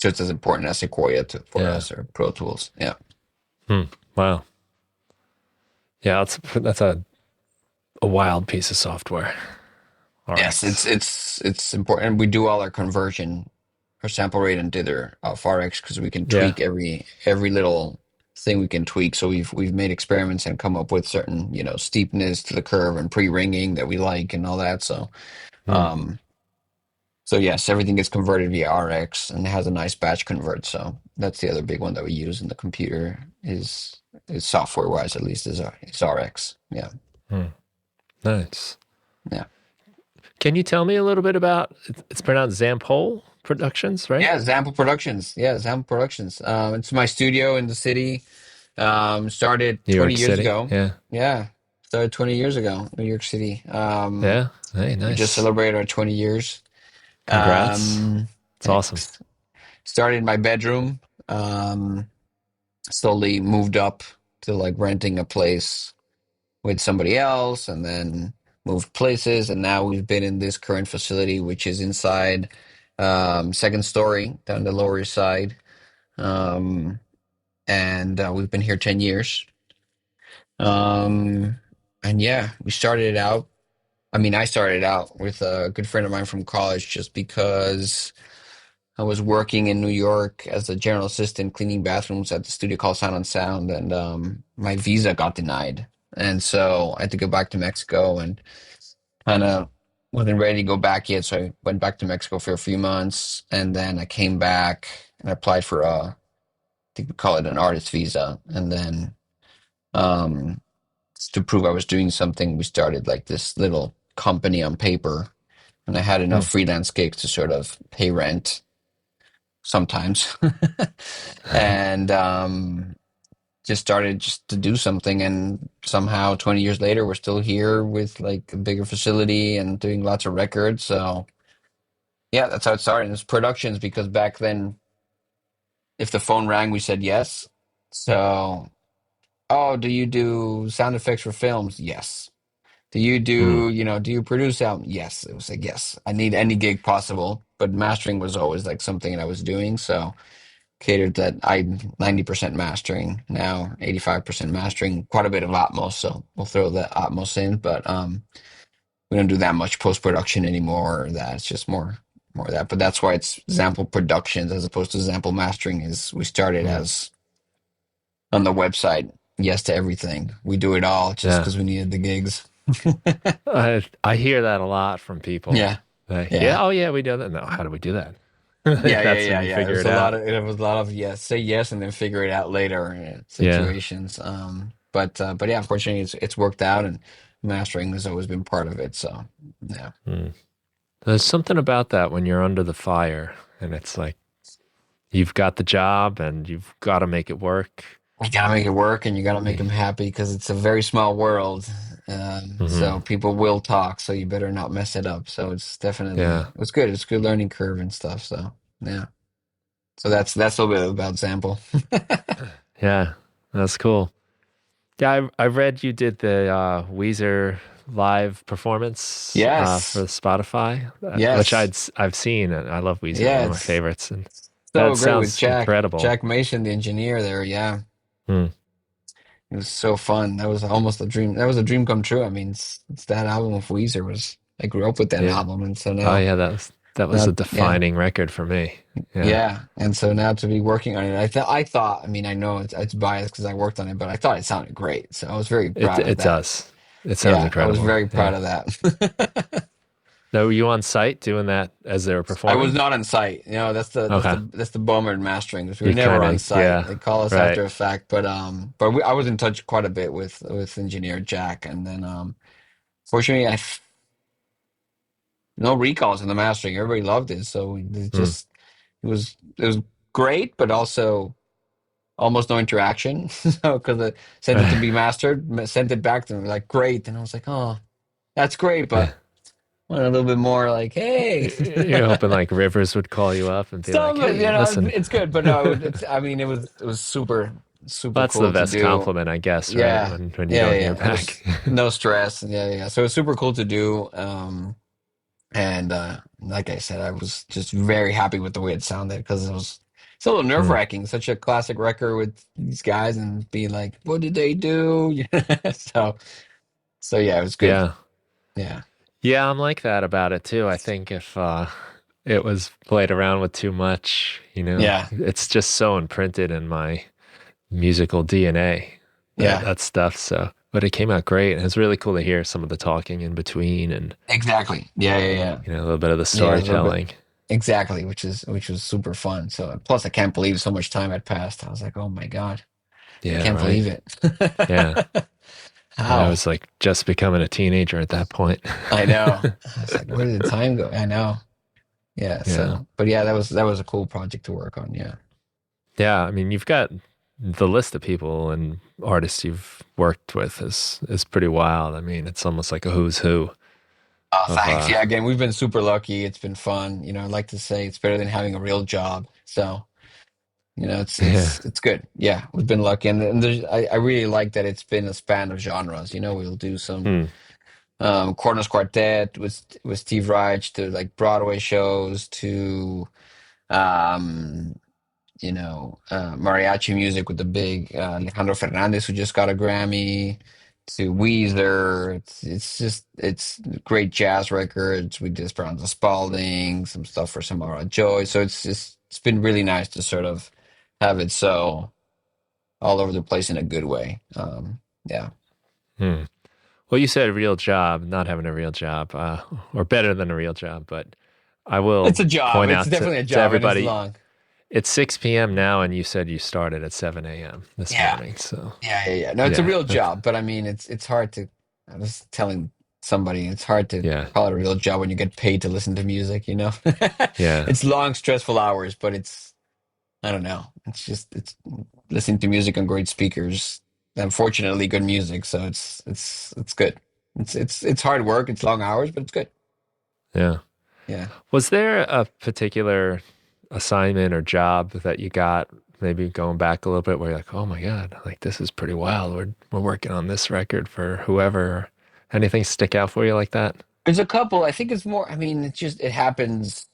just as important as Sequoia for Yeah. us or Pro Tools. Yeah. Hmm. Wow. Yeah, that's a wild piece of software. Yes, RX. it's important. And we do all our conversion, our sample rate and dither off RX because we can Yeah. tweak every little thing we can tweak. So we've made experiments and come up with certain, steepness to the curve and pre-ringing that we like and all that. Hmm. Um, so yes, everything gets converted via RX and it has a nice batch convert. So that's the other big one that we use in the computer is software wise at least is RX. Yeah. Hmm. Nice. Yeah. Can you tell me a little bit about it's pronounced Zampol Productions, right? Yeah, Zample Productions. Yeah, Zample Productions. It's my studio in the city. Started New 20 York years City. ago. Yeah. Yeah, started 20 years ago, New York City. Yeah. Hey, We just nice. celebrated our 20 years. Congrats. It's awesome. Thanks. Started in my bedroom. Um, Slowly moved up to like renting a place with somebody else, and then moved places, and now we've been in this current facility, which is inside second story down the Lower East Side. Um, and we've been here 10 years. Um, and yeah, we started it out. I mean, I started out with a good friend of mine from college just because I was working in New York as a general assistant cleaning bathrooms at the studio called Sound on Sound, and my visa got denied. And so I had to go back to Mexico and kind of wasn't ready to go back yet. So I went back to Mexico for a few months, and then I came back and applied for I think we call it an artist visa. And then um, to prove I was doing something, we started like this little company on paper, and I had enough Hmm. freelance gigs to sort of pay rent sometimes, and just started just to do something. And somehow, 20 years later, we're still here with like a bigger facility and doing lots of records. So yeah, that's how it started. It's productions because back then, if the phone rang, we said yes. So, oh, do you do sound effects for films? Yes. Hmm. Do you produce out? Yes. It was like, yes, I need any gig possible. But mastering was always like something that I was doing. So catered that I 90% mastering now, 85% mastering, quite a bit of Atmos. So we'll throw the Atmos in, but we don't do that much post-production anymore or that. It's just more of that. But that's why it's Zample Productions as opposed to Zample Mastering is we started Hmm. as on the website, yes to everything. We do it all just Yeah. because we needed the gigs. I hear that a lot from people. Yeah. Like, yeah, Yeah. oh yeah, we do that. No, how do we do that? Yeah, yeah, That's when yeah, you yeah. figure it out. It was a lot of yes, say yes and then figure it out later Yeah. situations. But yeah, unfortunately it's worked out and mastering has always been part of it. So yeah. Hmm. There's something about that when you're under the fire and it's like you've got the job and you've got to make it work. You gotta make it work and you gotta make Yeah. them happy because it's a very small world. Hmm. So people will talk, so you better not mess it up. So it's definitely Yeah. it was good. It's a good learning curve and stuff. So yeah. So that's a little bit about Sample. Yeah. That's cool. Yeah, I read you did the Weezer live performance for Yes. Spotify, which Yes. I've seen, and I love Weezer, one Yeah, of my it's favorites, and so that great with sounds incredible. Jack Mason, the engineer there. Yeah. Hmm. It was so fun. That was almost a dream. That was a dream come true. I mean, it's that album of Weezer was. I grew up with that Yeah. album, and so Oh now, yeah, that was a yeah, defining record for me. Yeah. yeah, and so now to be working on it, I thought. I mean, I know it's biased because I worked on it, but I thought it sounded great. So I was very It proud of it that. does. It sounds Yeah, I was incredible. very proud Yeah. of that. Now, were you on site doing that as they were I was performing? not on site. Okay. That's the bummer in mastering. We were You never kind on of, site. yeah. They call us Right. after a fact, but I was in touch quite a bit with engineer Jack, and then fortunately, no recalls in the mastering. Everybody loved it, so it Hmm. just it was great, but also almost no interaction. So because I sent it to be mastered, sent it back to them like great, and I was like, oh, that's great, Yeah. but I want a little bit more. Like, hey. You're hoping like Rivers would call you up and be like, Some, you "Hey, know, listen." it's good, but no, it's. I mean, it was super Well, that's the cool to best do. compliment, I guess, right? Yeah, When you yeah, don't yeah, hear yeah. It back. was no stress. Yeah, yeah. So it was super cool to do. And like I said, I was just very happy with the way it sounded because it's a little Hmm. nerve-wracking. Such a classic record with these guys and being like, what did they do? So so yeah, it was good. Yeah. Yeah, Yeah, I'm like that about it too. I think if it was played around with too much, yeah, it's just so imprinted in my musical DNA, yeah. that stuff. So, but it came out great, and it's really cool to hear some of the talking in between, and Exactly. Yeah, yeah, yeah. a little bit of the Yeah, a little bit. storytelling. Exactly, which was super fun. So plus I can't believe so much time had passed. I was like, oh my God, I Yeah, can't right. believe it. Yeah, and I How? was like just becoming a teenager at that point. I know. I was like, where did the time go? I know. Yeah, Yeah, so but yeah, that was a cool project to work on. Yeah. yeah. I mean, you've got the list of people and artists you've worked with is pretty wild. I mean, it's almost like a who's who Oh, of thanks. Yeah, again, we've been super lucky. It's been fun. You know, I'd like to say it's better than having a real job. So, you know, yeah. it's good. Yeah, we've been lucky, and I really like that it's been a span of genres. You know, we'll do some Hmm. Corners Quartet with Steve Reich to like Broadway shows to um, mariachi music with the big Alejandro Fernandez who just got a Grammy to Weezer. It's great jazz records. We did Esperanza Spalding, some stuff for Samara Joy. So it's been really nice to sort of have it so all over the place in a good way. Yeah. Hmm. Well, you said real job, not having a real job, or better than a real job, but I will It's a job. point It's out definitely a to job and it's everybody long. it's 6 p.m. now, and you said you started at 7 a.m. this Yeah. morning. So, Yeah, yeah, yeah. No, it's a yeah, real job, but I mean, it's hard to. I was telling somebody it's hard to yeah, call it a real job when you get paid to listen to music, you know? yeah, It's long, stressful hours, but it's I don't know. It's listening to music on great speakers. Unfortunately, good music, so it's good. It's hard work, it's long hours, but it's good. yeah. Yeah. Was there a particular assignment or job that you got, maybe going back a little bit, where you're like, oh my God, like this is pretty wild. We're working on this record for whoever. Anything stick out for you like that? There's a couple. I think it's more, I mean, it happens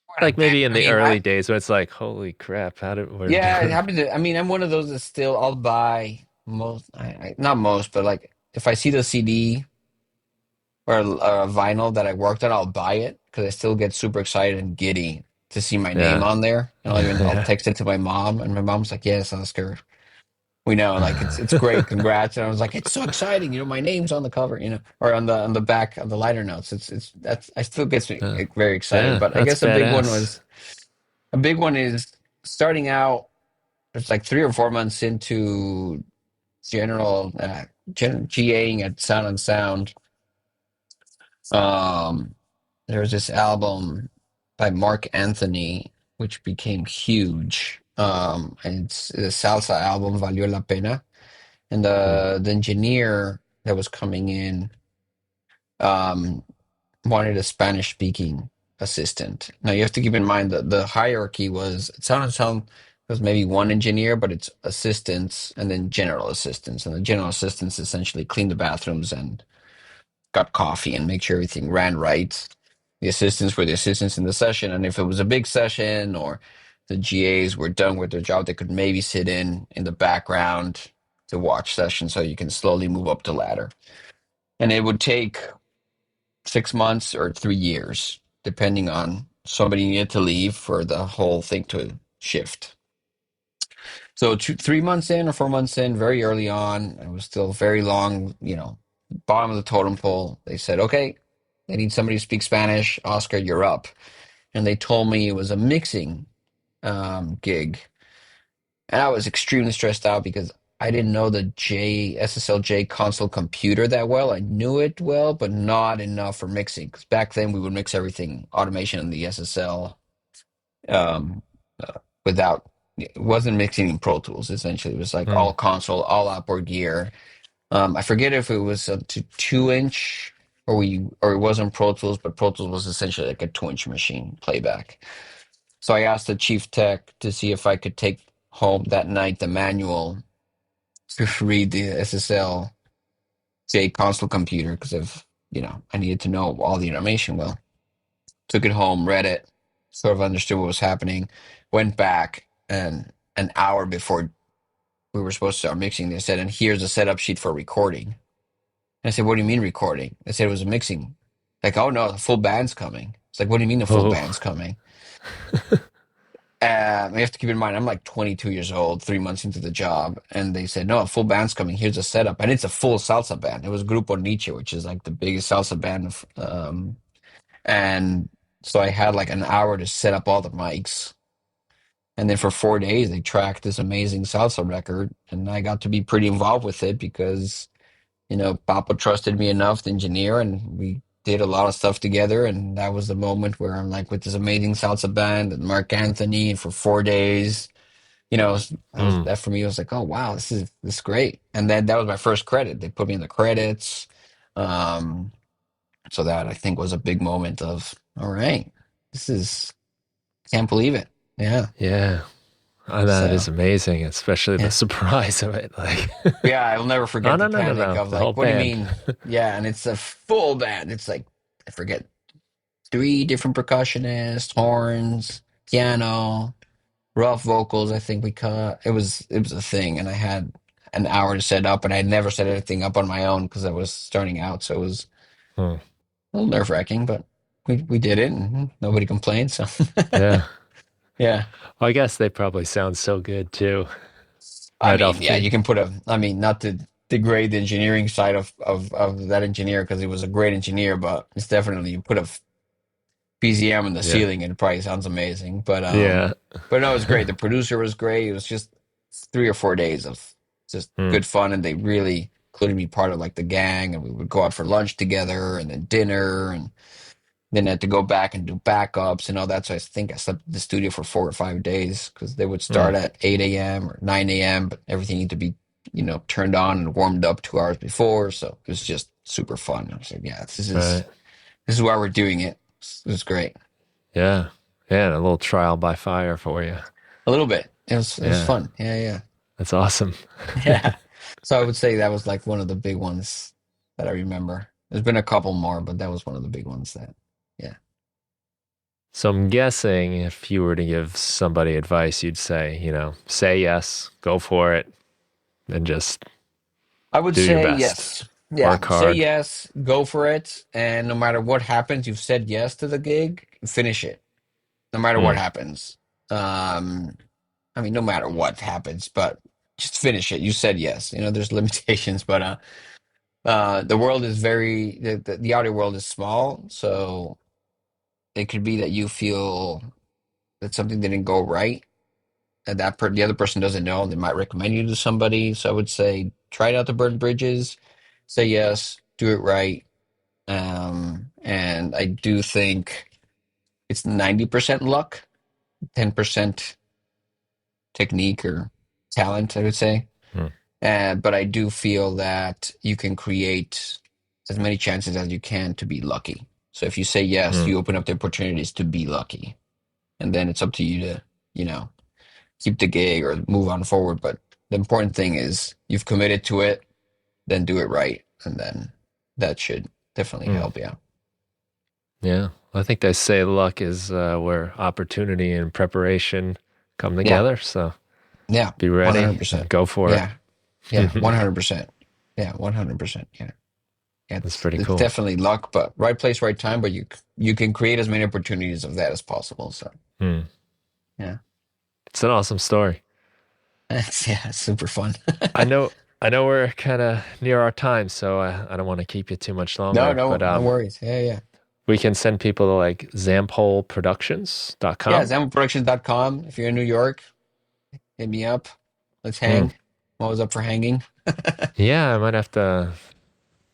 quite a Like bit. maybe in I the mean, I early days when it's like, holy crap, how did we're Yeah, it doing? happens. I mean, I'm one of those that still I'll buy most, not most, but like if I see the CD or a vinyl that I worked on, I'll buy it because I still get super excited and giddy to see my name Yeah. on there. And I'll Yeah. text it to my mom, and my mom's like, "Yes, Oscar, we know, like it's great, congrats." And I was like, "It's so exciting, you know, my name's on the cover, you know, or on the back of the liner notes." It's that's I still gets me Yeah. like, very excited. Yeah, But I that's guess badass. a big one is starting out. It's like 3 or 4 months into general GAing at Sound on Sound. Um, there was this album by Mark Anthony, which became huge. And it's a salsa album, Valió la Pena. And Hmm. the engineer that was coming in um, wanted a Spanish speaking assistant. Now you have to keep in mind that the hierarchy was Sound on Sound was maybe one engineer, but it's assistants and then general assistants. And the general assistants essentially clean the bathrooms and got coffee and make sure everything ran right. The assistants were the assistants in the session, and if it was a big session or the GAs were done with their job, they could maybe sit in the background to watch sessions so you can slowly move up the ladder. And it would take 6 months or 3 years, depending on somebody needed to leave for the whole thing to shift. So 3 months in or 4 months in, very early on, it was still very long, bottom of the totem pole. They said, okay, they need somebody to speak Spanish. Oscar, you're up. And they told me it was a mixing gig. And I was extremely stressed out because I didn't know the SSL-J console computer that well. I knew it well, but not enough for mixing. Because back then we would mix everything automation in the SSL um, without. It wasn't mixing in Pro Tools. Essentially, it was like Hmm. all console, all outboard gear. I forget if it was up to 2 inch or it wasn't Pro Tools, but Pro Tools was essentially like a 2 inch machine playback. So I asked the chief tech to see if I could take home that night the manual to read the SSL J console computer because I needed to know all the information. Well, took it home, read it, sort of understood what was happening, went back, and an hour before we were supposed to start mixing, they said, and here's a setup sheet for recording. And I said, what do you mean recording? They said it was a mixing. Like, oh no, the full band's coming. It's like, what do you mean the full Oh. band's coming? You have to keep in mind, I'm like 22 years old, 3 months into the job, and they said, "No, a full band's coming. Here's a setup," and it's a full salsa band. It was Grupo Nietzsche, which is like the biggest salsa band, and so I had like an hour to set up all the mics, and then for 4 days they tracked this amazing salsa record, and I got to be pretty involved with it because Papa trusted me enough, the engineer, and we did a lot of stuff together. And that was the moment where I'm like with this amazing salsa band and Mark Anthony for 4 days. Hmm. That for me was like, oh wow, this is great. And then that was my first credit. They put me in the credits. Um, so that I think was a big moment of, all right, this is can't believe it. Yeah. Yeah. That is So amazing, especially the yeah. surprise of it. Like, Yeah, I'll never oh, forget no, the no, no, panic no. of The whole like, what do you band. mean? Yeah, and it's a full band. It's like I forget three different percussionists, horns, piano, rough vocals. I think we cut. It was a thing, and I had an hour to set up, and I never set anything up on my own because I was starting out, so it was Hmm. a little nerve wracking, but we did it, and nobody complained. So Yeah. yeah, Well, I guess they probably sound so good too. I Right mean, off yeah, the. you can put I mean, not to degrade the engineering side of that engineer because he was a great engineer, but it's definitely you put a BZM in the Yeah. ceiling and it probably sounds amazing. Yeah. But no, it was great. The producer was great. It was just 3 or 4 days of just Hmm. good fun, and they really included me part of like the gang, and we would go out for lunch together and then dinner, and then had to go back and do backups and all that. So I think I slept in the studio for 4 or 5 days because they would Hmm. start at 8 a.m. or 9 a.m., but everything needed to be turned on and warmed up 2 hours before. So it was just super fun. I was like, yeah, Right. this is why we're doing it. It was great. Yeah. Yeah. And a little trial by fire for you. A little bit. It was Yeah. fun. Yeah, yeah. That's awesome. Yeah. So I would say that was like one of the big ones that I remember. There's been a couple more, but that was one of the big ones that, yeah. So I'm guessing if you were to give somebody advice, you'd say, say yes, go for it, and just I would do your say best. yes. Yeah. Work Say hard. yes, go for it. And no matter what happens, you've said yes to the gig, finish it. No matter what Hmm. happens. Um, I mean, no matter what happens, but just finish it. You said yes. There's limitations, but the world is the audio world is small, so it could be that you feel that something didn't go right, and the other person doesn't know. They might recommend you to somebody. So I would say try not to burn bridges. Say yes, do it right. And I do think it's 90% luck, 10% technique or talent, I would say. Hmm. But I do feel that you can create as many chances as you can to be lucky. So if you say yes, Hmm. you open up the opportunities to be lucky. And then it's up to you to, keep the gig or move on forward. But the important thing is you've committed to it, then do it right. And then that should definitely Hmm. help you out. Yeah. I think they say luck is where opportunity and preparation come Yeah. together. So Yeah. be ready and 100%. go for it. Yeah. Yeah. 100%. Yeah. 100%. Yeah. Yeah. That's It's pretty it's cool. definitely luck, but right place, right time. But you can create as many opportunities of that as possible. So Hmm. yeah, It's an awesome story. it's super fun. I know I know we're kind of near our time, so I don't want to keep you too much No, longer, no, but no worries. Yeah, yeah. we can send people to like Yeah, zampolproductions.com. ZampleProductions.com. If you're in New York, hit me up. Let's Hmm. hang. I'm always up for hanging. Yeah, I might have to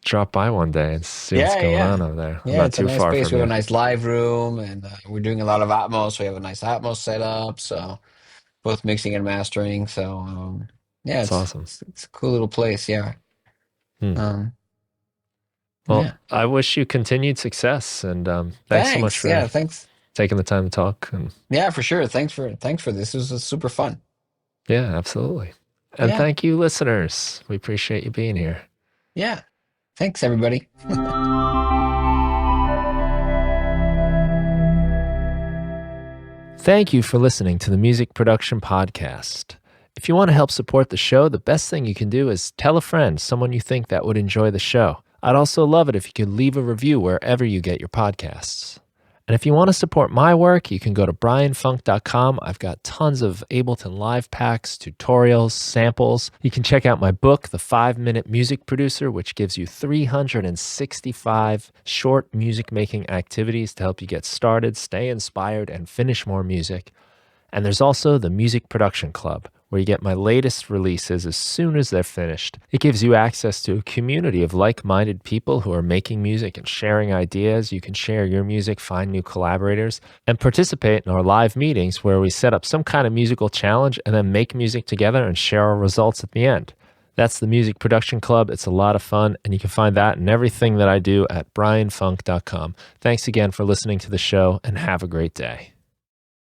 drop by one day and see what's Yeah, going yeah. on over there. I'm Yeah, not it's a too nice far space. from We have you. a nice live room, and we're doing a lot of Atmos. We have a nice Atmos setup, so both mixing and mastering. So yeah, It's it's, awesome. it's it's a cool little place. Yeah. Hmm. Um, Well, yeah. I wish you continued success, and thanks so much Thanks. for Yeah, thanks. taking the time to talk. And Yeah, for sure. Thanks for this. This was super fun. yeah, absolutely. And Yeah. thank you, listeners. We appreciate you being here. Yeah. Thanks, everybody. Thank you for listening to the Music Production Podcast. If you want to help support the show, the best thing you can do is tell a friend, someone you think that would enjoy the show. I'd also love it if you could leave a review wherever you get your podcasts. And if you want to support my work, you can go to brianfunk.com. I've got tons of Ableton Live packs, tutorials, samples. You can check out my book, The 5-Minute Music Producer, which gives you 365 short music making activities to help you get started, stay inspired, and finish more music. And there's also the Music Production Club, where you get my latest releases as soon as they're finished. It gives you access to a community of like-minded people who are making music and sharing ideas. You can share your music, find new collaborators, and participate in our live meetings where we set up some kind of musical challenge and then make music together and share our results at the end. That's the Music Production Club. It's a lot of fun, and you can find that and everything that I do at brianfunk.com. Thanks again for listening to the show, and have a great day.